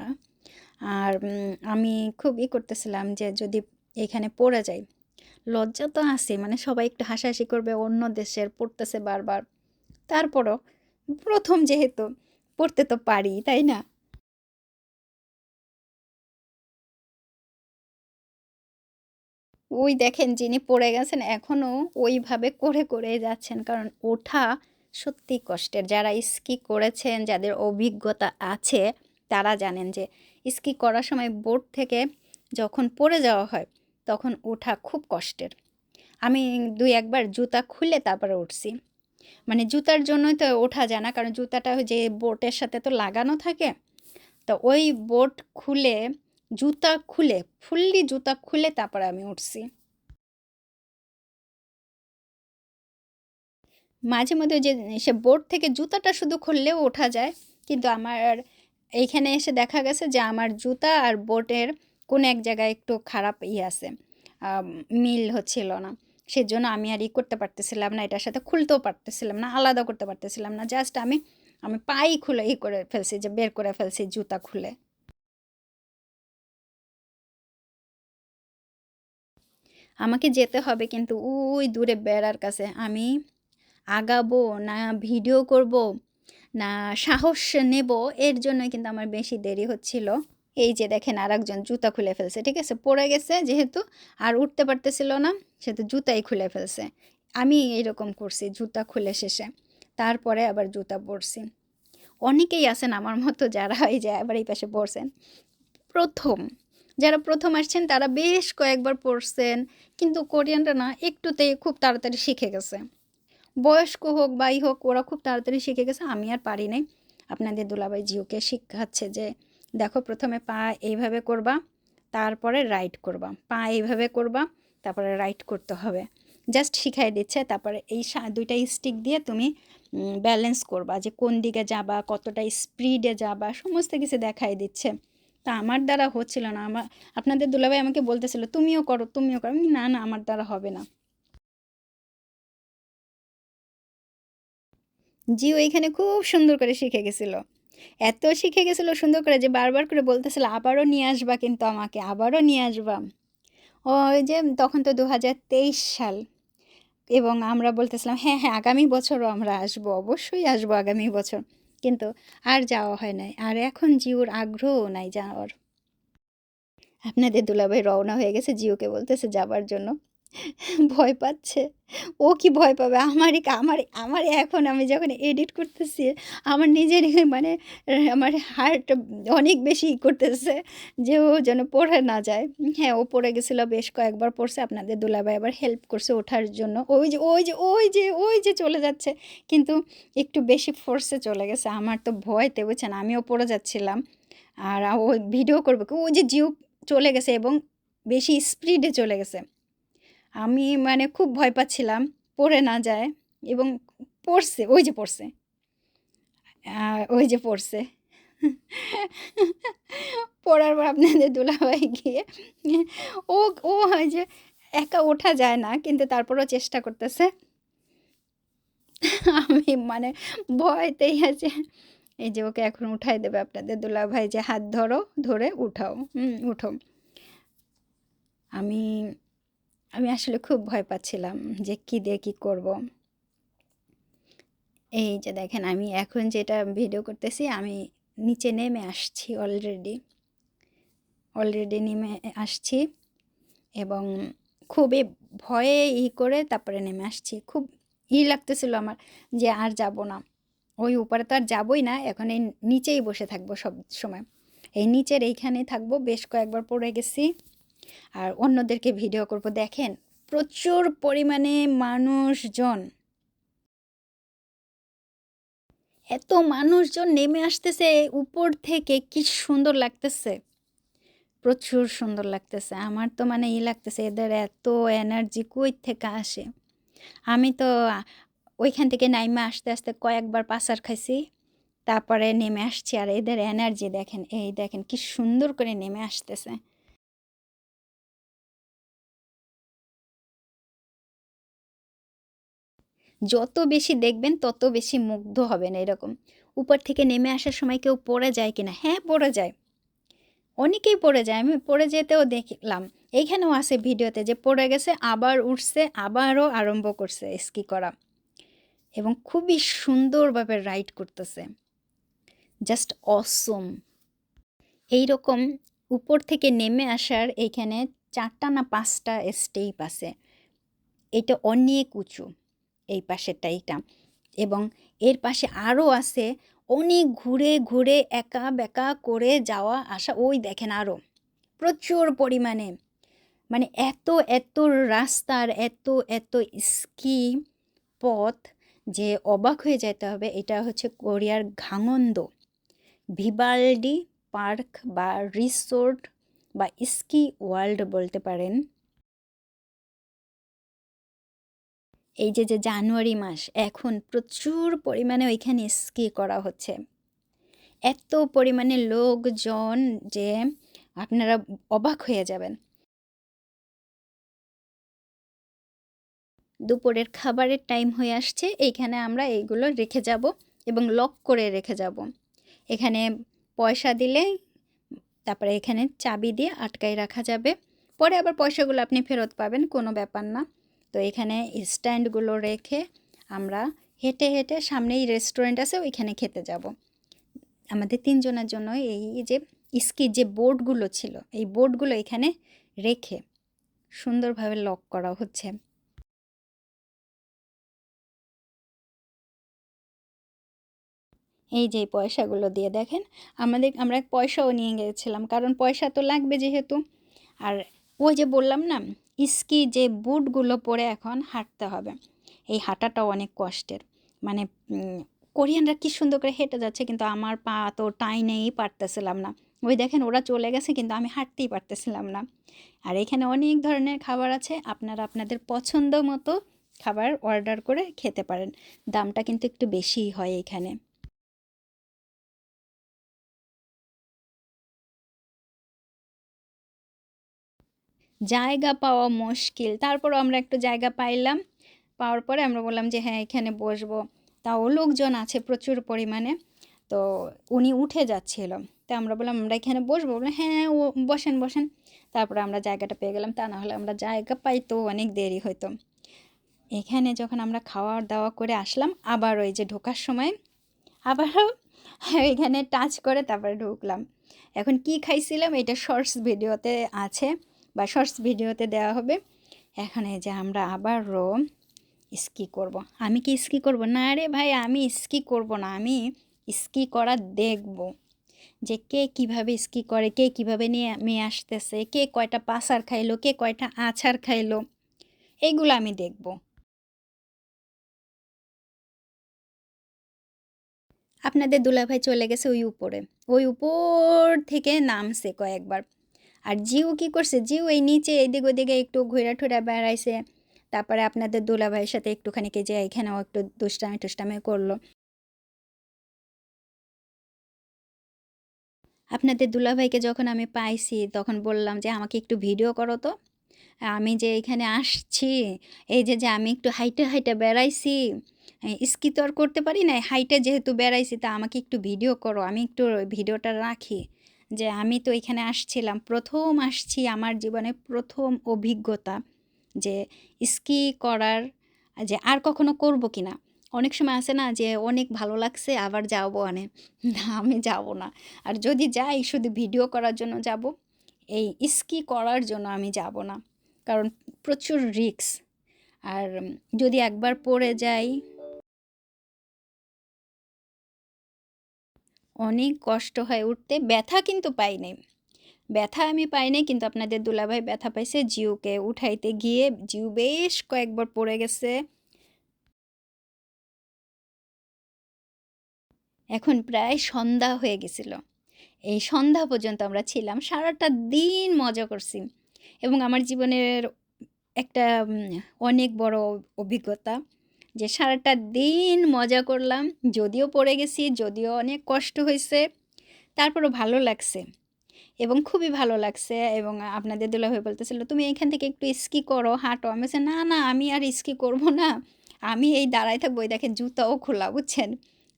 আর আমি খুব করতেছিলাম যে যদি এখানে পড়ে যাই, লজ্জা তো আছে, মানে সবাই একটু হাসাহাসি করবে, অন্য দেশের পড়তেছে বারবার, তারপরও প্রথম যেহেতু পড়তে তো পারি, তাই না? ওই দেখেন যিনি পড়ে গেছেন এখনও ওইভাবে করে করে যাচ্ছেন, কারণ ওঠা সত্যি কষ্টের। যারা স্কি করেছেন, যাদের অভিজ্ঞতা আছে, তারা জানেন যে স্কি করার সময় বোর্ড থেকে যখন পড়ে যাওয়া হয় তখন ওঠা খুব কষ্টের। আমি 2-1 বার জুতা খুলে তারপরে উঠছি। মানে জুতার জন্যই তো ওঠা যায় না, কারণ জুতাটা ওই যে বোটের সাথে তো লাগানো থাকে। তো ওই বোট খুলে, জুতা খুলে, ফুললি জুতা খুলে তারপরে আমি উঠছি। মাঝে মধ্যে যে সে বোট থেকে জুতাটা শুধু খুললেও ওঠা যায়, কিন্তু আমার এইখানে এসে দেখা গেছে যে আমার জুতা আর বোটের কোনো এক জায়গায় একটু খারাপ আছে, আম, মিল হচ্ছিল না। সেজন্য আমি আর করতে পারতেছিলাম না, এটার সাথে খুলতেও পারতেছিলাম না, আলাদা করতে পারতেছিলাম না। জাস্ট আমি আমি পাই খুলে করে ফেলছি, যে বের করে ফেলছি জুতা খুলে। আমাকে যেতে হবে কিন্তু ওই দূরে বেড়ার কাছে। আমি আগাবো না ভিডিও করব না সাহস নেব, এর জন্য কিন্তু আমার বেশি দেরি হচ্ছিল। এই যে দেখেন আরেকজন জুতা খুলে ফেলছে, ঠিক আছে, পড়ে গেছে যেহেতু, আর উঠতে পারতেছিল না, সেহেতু জুতাই খুলে ফেলছে। আমি এইরকম করছি, জুতা খুলে শেষে তারপরে আবার জুতা পরছি। অনেকেই আছেন আমার মতো যারা এই যে আবার এই পাশে পড়ছেন প্রথম, যারা প্রথম আসছেন তারা বেশ কয়েকবার পড়ছেন, কিন্তু কোরিয়ানরা না একটুতেই খুব তাড়াতাড়ি শিখে গেছে। বয়স্ক হোক বাই হোক, ওরা খুব তাড়াতাড়ি শিখে গেছে, আমি আর পারি নাই। আপনাদের দুলাভাই জিওকে শিখাচ্ছে যে দেখো প্রথমে পা এইভাবে করবা, তারপরে রাইট করবা, পা এইভাবে করবা, তারপরে রাইট করতে হবে। জাস্ট শিখাই দিচ্ছে। তারপরে এই দুইটা স্টিক দিয়ে তুমি ব্যালেন্স করবা, যে কোন দিকে যাবা, কতটা স্পিডে যাবা, সমস্ত কিছু দেখাই দিচ্ছে। তা আমার দ্বারা হচ্ছিল না। আপনাদের দুলাভাই আমাকে বলতেছিল তুমিও করো তুমিও করো, আমি, না না আমার দ্বারা হবে না। জিও এখানে খুব সুন্দর করে শিখে গেছিল। এত শিখে গেছিল সুন্দর করে যে বারবার করে বলতেছিল আবারও নিয়ে আসবা, কিন্তু আমাকে আবারও নিয়ে আসবা। ওই যে তখন তো 2023 সাল, এবং আমরা বলতেছিলাম হ্যাঁ হ্যাঁ আগামী বছরও আমরা আসবো, অবশ্যই আসবো আগামী বছর। কিন্তু আর যাওয়া হয় নাই, আর এখন জিওর আগ্রহ নাই যাওয়ার। আপনাদের দুলাভাই রওনা হয়ে গেছে, জিওকে বলতেছে যাবার জন্য। ভয় পাচ্ছে। ও কি ভয় পাবে? আমার এখন আমি যখন এডিট করতেছি, আমার নিজেরই মানে আমার হার্ট অনেক বেশি করতেছে যে ও যেন পড়ে না যায়। হ্যাঁ, ও পড়ে গেছিলো, বেশ কয়েকবার পড়ছে। আপনাদের দুলাভাই আবার হেল্প করছে ওঠার জন্য। ওই যে চলে যাচ্ছে। কিন্তু একটু বেশি ফোর্সে চলে গেছে। আমার তো ভয়তে, বুঝছেন, আমিও পড়ে যাচ্ছিলাম। আর ও ভিডিও করবে কি? ওই যে জিও চলে গেছে এবং বেশি স্পিডে চলে গেছে। আমি মানে খুব ভয় পাচ্ছিলাম পড়ে না যায়, এবং পড়ছে, ওই যে পড়ছে, ওই যে পড়ছে। পড়ার পর আপনাদের দুলাভাই গিয়ে ও ও হয় যে একা ওঠা যায় না, কিন্তু তারপরও চেষ্টা করতেছে। আমি মানে ভয়তেই আছে। এই যে ওকে এখন উঠাই দেবে আপনাদের দুলাভাই, যে হাত ধরো, ধরে উঠাও, উঠো। আমি আমি আসলে খুব ভয় পাচ্ছিলাম যে কী দিয়ে কী করব। এই যে দেখেন আমি এখন যেটা ভিডিও করতেছি, আমি নিচে নেমে আসছি, অলরেডি নেমে আসছি, এবং খুবই ভয়ে করে তারপরে নেমে আসছি। খুব লাগতেছিল আমার যে আর যাব না, ওই উপরে তো আর যাবই না, এখন এই নিচেই বসে থাকবো সব সময়, এই নিচের এইখানেই থাকবো। বেশ কয়েকবার পড়ে গেছি, আর অন্যদেরকে ভিডিও করব। দেখেন প্রচুর পরিমাণে মানুষজন, এত মানুষজন নেমে আসতেছে উপর থেকে, কি সুন্দর লাগতেছে, প্রচুর সুন্দর লাগতেছে। আমার তো মানে লাগতেছে এদের এত এনার্জি কই থেকে আসে। আমি তো ওইখান থেকে নাইমা আসতে আসতে কয়েকবার পাসার খাইছি, তারপরে নেমে আসছি। আর এদের এনার্জি দেখেন, এই দেখেন কি সুন্দর করে নেমে আসতেছে। যত বেশি দেখবেন তত বেশি মুগ্ধ হবেন। এরকম উপর থেকে নেমে আসার সময় কেউ পড়ে যায় কিনা? হ্যাঁ, পড়ে যায়, অনেকেই পড়ে যায়, আমি পড়ে যেতেও দেখলাম। এইখানেও আছে ভিডিওতে যে পড়ে গেছে, আবার উঠছে, আবারও আরম্ভ করছে স্কি করা, এবং খুবই সুন্দরভাবে রাইড করতেছে, জাস্ট অসম। এইরকম উপর থেকে নেমে আসার এইখানে 4টা না 5টা স্টেপ আছে। এটা অনেক উঁচু, এই পাশেরটা এইটা, এবং এর পাশে আরও আছে অনেক ঘুরে ঘুরে একা বেঁকা করে যাওয়া আসা। ওই দেখেন আরও প্রচুর পরিমাণে মানে এত এত রাস্তার এত এত স্কি পথ যে অবাক হয়ে যেতে হবে। এটা হচ্ছে কোরিয়ার ঘাঙন্দ ভিভালডি পার্ক বা রিসোর্ট বা স্কি ওয়ার্ল্ড বলতে পারেন। এই যে যে জানুয়ারি মাস, এখন প্রচুর পরিমাণে ওইখানে স্কি করা হচ্ছে। এত পরিমাণে লোকজন যে আপনারা অবাক হয়ে যাবেন। দুপুরের খাবারের টাইম হয়ে আসছে, এইখানে আমরা এইগুলো রেখে যাব এবং লক করে রেখে যাব। এখানে পয়সা দিলে তারপরে এখানে চাবি দিয়ে আটকায় রাখা যাবে। পরে আবার পয়সাগুলো আপনি ফেরত পাবেন, কোনো ব্যাপার না। তো এখানে স্ট্যান্ডগুলো রেখে আমরা হেঁটে হেঁটে সামনেই রেস্টুরেন্ট আছে, ওইখানে খেতে যাব। আমাদের 3 জনের জন্য এই যে স্কির যে বোর্ডগুলো ছিল, এই বোর্ডগুলো এখানে রেখে সুন্দরভাবে লক করা হচ্ছে। এই যে পয়সাগুলো দিয়ে দেখেন, আমরা পয়সাও নিয়ে গিয়েছিলাম, কারণ পয়সা তো লাগবে যেহেতু। আর ওই যে বললাম না, স্কি যে বুটগুলো পরে এখন হাঁটতে হবে, এই হাঁটাটাও অনেক কষ্টের। মানে কোরিয়ানরা কি সুন্দর করে হেঁটে যাচ্ছে, কিন্তু আমার পা তো টাইনেই পারতেছিলাম না। ওই দেখেন ওরা চলে গেছে, কিন্তু আমি হাঁটতেই পারতেছিলাম না। আর এখানে অনেক ধরনের খাবার আছে, আপনারা আপনাদের পছন্দ মতো খাবার অর্ডার করে খেতে পারেন। দামটা কিন্তু একটু বেশিই হয় এখানে। জায়গা পাওয়া মুশকিল, তারপরও আমরা একটু জায়গা পাইলাম। পাওয়ার পরে আমরা বললাম যে হ্যাঁ এখানে বসবো। তাও লোকজন আছে প্রচুর পরিমাণে। তো উনি উঠে যাচ্ছিল, তো আমরা বললাম আমরা এখানে বসবো, বললাম হ্যাঁ ও বসেন বসেন। তারপরে আমরা জায়গাটা পেয়ে গেলাম, তা না হলে আমরা জায়গা পাইতো অনেক দেরি হতো। এখানে যখন আমরা খাওয়া দাওয়া করে আসলাম, আবার ওই যে ঢোকার সময় আবারও এখানে টাচ করে তারপরে ঢুকলাম। এখন কি খাইছিলাম এটা শর্টস ভিডিওতে আছে, বা শর্টস ভিডিওতে দেওয়া হবে। এখন এই যে আমরা আবারও স্কি করব। আমি কি স্কি করব না? রে ভাই, আমি স্কি করব না, আমি স্কি করা দেখব, যে কে কিভাবে স্কি করে, কে কিভাবে নিয়ে আসতেছে, কে কয়টা পাসার খাইলো, কে কয়টা আছাড় খাইলো, এইগুলো আমি দেখব। আপনাদের দুলাভাই চলে গেছে ওই উপরে, ওই উপর থেকে নামছে কয়েকবার। আর জিও কি করছে, জিও এই নিচে এদিক ওদিকে একটু ঘুরা ঠুরা বেড়াইছে। তারপরে আপনাদের দুলাভাইয়ের সাথে একটুখানি যে এখানেও একটু দুষ্টামি টুষ্টামি করলো। আপনাদের দুলাভাইকে যখন আমি পাইছি তখন বললাম যে আমাকে একটু ভিডিও করো তো, আমি যে এখানে আসছি, এই যে যে আমি একটু হাইটে হাইটে বেড়াইছি, স্কি তো আর করতে পারি না, হাইটে যেহেতু বেড়াইছি তা আমাকে একটু ভিডিও করো, আমি একটু ভিডিওটা রাখি। যে আমি তো এখানে আসছিলাম, প্রথম আসছি, আমার জীবনে প্রথম অভিজ্ঞতা যে স্কি করার, যে আর কখনো করব কি না। অনেক সময় আছে না যে অনেক ভালো লাগছে আবার যাবো, না আমি যাব না। আর যদি যাই শুধু ভিডিও করার জন্য যাব, এই স্কি করার জন্য আমি যাব না, কারণ প্রচুর রিস্ক। আর যদি একবার পড়ে যাই, অনেক কষ্ট হয় উঠতে। ব্যথা কিন্তু পাইনি, ব্যথা আমি পাইনি, কিন্তু আপনাদের দুলাভাই ব্যথা পাইছে জিউকে উঠাইতে গিয়ে। জিউ বেশ কয়েকবার পড়ে গেছে। এখন প্রায় সন্ধ্যা হয়ে গেছিল, এই সন্ধ্যা পর্যন্ত আমরা ছিলাম, সারাটা দিন মজা করছি। এবং আমার জীবনের একটা অনেক বড় অভিজ্ঞতা, যে সারাটা দিন মজা করলাম। যদিও পড়ে গেছি, যদিও অনেক কষ্ট হয়েছে, তারপরও ভালো লাগছে এবং খুবই ভালো লাগছে। এবং আপনাদের দুলাভাই বলতেছিল তুমি এখান থেকে একটু স্কি করো, হাঁটো। আমি বলছি না না, আমি আর স্কি করব না, আমি এই দাঁড়ায় থাকবো। এই দেখেন জুতাও খোলা, বুঝছেন।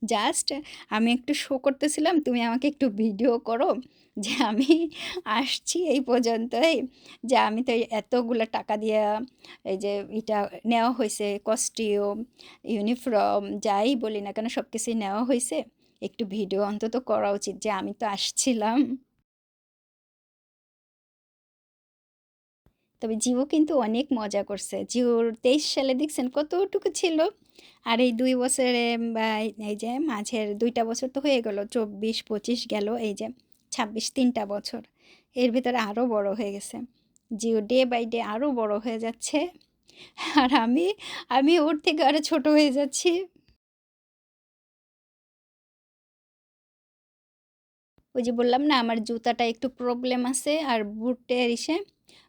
জাস্ট আমি একটু শো করতেছিলাম, তুমি আমাকে একটু ভিডিও করো যে আমি আসছি এই পর্যন্তই, যে আমি তো এতগুলো টাকা দিয়ে এই যে এটা নেওয়া হয়েছে, কস্টিউম, ইউনিফর্ম, যাই বলি না কেন সব কিছুই নেওয়া হয়েছে, একটু ভিডিও অন্তত করা উচিত যে আমি তো আসছিলাম। তবে জিও কিন্তু অনেক মজা করছে। জিওর 23 সালে দেখছেন কতটুকু ছিল, আর এই 2 বছরে বা এই যে মাঝের 2টা বছর তো হয়ে গেল, 24-25 গেল, এই যে 26, 3টা বছর, এর ভিতরে আরও বড় হয়ে গেছে। জিও ডে বাই ডে আরও বড় হয়ে যাচ্ছে, আর আমি ওর থেকে আরও ছোট হয়ে যাচ্ছি। ওই যে বললাম না আমার জুতাটা একটু প্রবলেম আছে, আর বুটের ইসে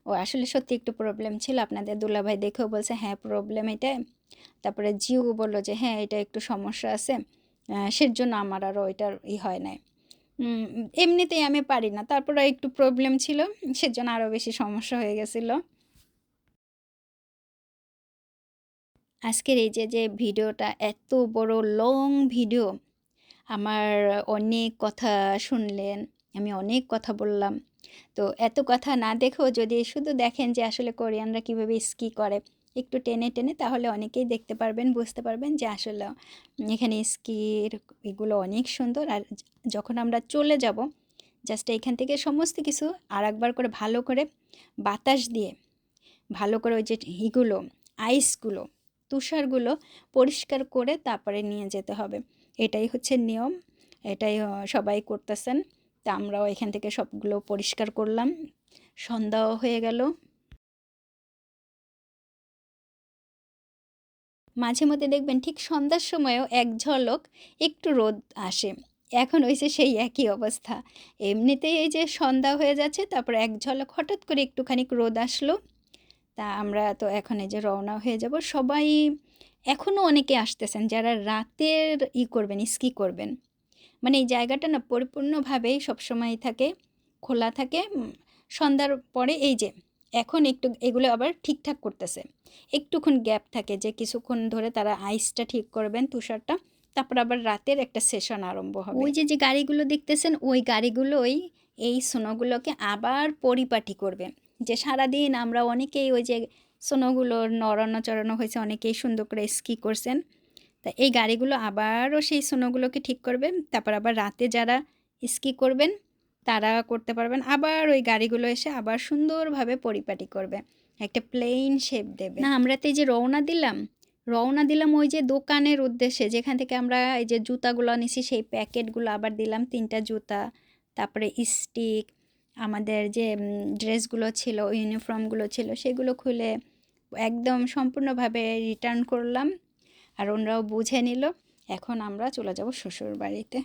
ও আসলে সত্যি একটু প্রবলেম ছিল। আপনাদের দুলাভাই দেখেও বলছে হ্যাঁ প্রবলেম এটা। তারপরে জিও বললো যে হ্যাঁ এটা একটু সমস্যা আছে, সেজন্য আমার আরও ওইটার হয় নাই। এমনিতেই আমি পারি না, তারপরে একটু প্রবলেম ছিল, সেজন্য আরও বেশি সমস্যা হয়ে গেছিলো। আজকের এই যে ভিডিওটা এত বড় লং ভিডিও, আমার অনেক কথা শুনলেন, আমি অনেক কথা বললাম। তো এত কথা না দেখেও যদি শুধু দেখেন যে আসলে কোরিয়ানরা কীভাবে স্কি করে একটু টেনে টেনে, তাহলে অনেকেই দেখতে পারবেন, বুঝতে পারবেন যে আসলে এখানে স্কির এগুলো অনেক সুন্দর। আর যখন আমরা চলে যাব জাস্ট এখান থেকে সমস্ত কিছু আর একবার করে ভালো করে বাতাস দিয়ে ভালো করে ওই যে এগুলো আইসগুলো তুষারগুলো পরিষ্কার করে তারপরে নিয়ে যেতে হবে। এটাই হচ্ছে নিয়ম, এটাই সবাই করতেছেন। তা আমরাও এখান থেকে সবগুলো পরিষ্কার করলাম। সন্ধ্যাও হয়ে গেল। মাঝে মধ্যে দেখবেন ঠিক সন্ধ্যার সময়ও এক ঝলক একটু রোদ আসে। এখন হয়েছে সেই একই অবস্থা। এমনিতেই এই যে সন্ধ্যা হয়ে যাচ্ছে, তারপর এক ঝলক হঠাৎ করে একটুখানি রোদ আসলো। তা আমরা তো এখন এই যে রওনা হয়ে যাব। সবাই এখনও অনেকে আসতেছেন যারা রাতের করবেন, স্কি করবেন। মানে এই জায়গাটা না পরিপূর্ণভাবেই সবসময় থাকে, খোলা থাকে। সন্ধ্যার পরে এই যে এখন একটু এগুলো আবার ঠিকঠাক করতেছে, একটুক্ষণ গ্যাপ থাকে যে কিছুক্ষণ ধরে তারা আইসটা ঠিক করবেন, তুষারটা, তারপর আবার রাতের একটা সেশন আরম্ভ হবে। ওই যে গাড়িগুলো দেখতেছেন, ওই গাড়িগুলোই এই সোনোগুলোকে আবার পরিপাটি করবে। যে সারাদিন আমরা অনেকেই ওই যে সোনোগুলোর নড়ানো চড়ানো হয়েছে, অনেকেই সুন্দর করে স্কি করছেন। তা এই গাড়িগুলো আবারও সেই সোনোগুলোকে ঠিক করবে, তারপর আবার রাতে যারা স্কি করবেন তারা করতে পারবেন। আবার ওই গাড়িগুলো এসে আবার সুন্দরভাবে পরিপাটি করবে, একটা প্লেন শেপ দেবে। না আমরা তো এই যে রওনা দিলাম ওই যে দোকানের উদ্দেশ্যে, যেখান থেকে আমরা এই যে জুতাগুলো নিছি সেই প্যাকেটগুলো আবার দিলাম, 3টা জুতা, তারপরে স্টিক, আমাদের যে ড্রেসগুলো ছিল, ইউনিফর্মগুলো ছিল, সেগুলো খুলে একদম সম্পূর্ণভাবে রিটার্ন করলাম। আর ওনারাও বুঝে নিল। এখন আমরা চলে যাব শ্বশুর বাড়িতে।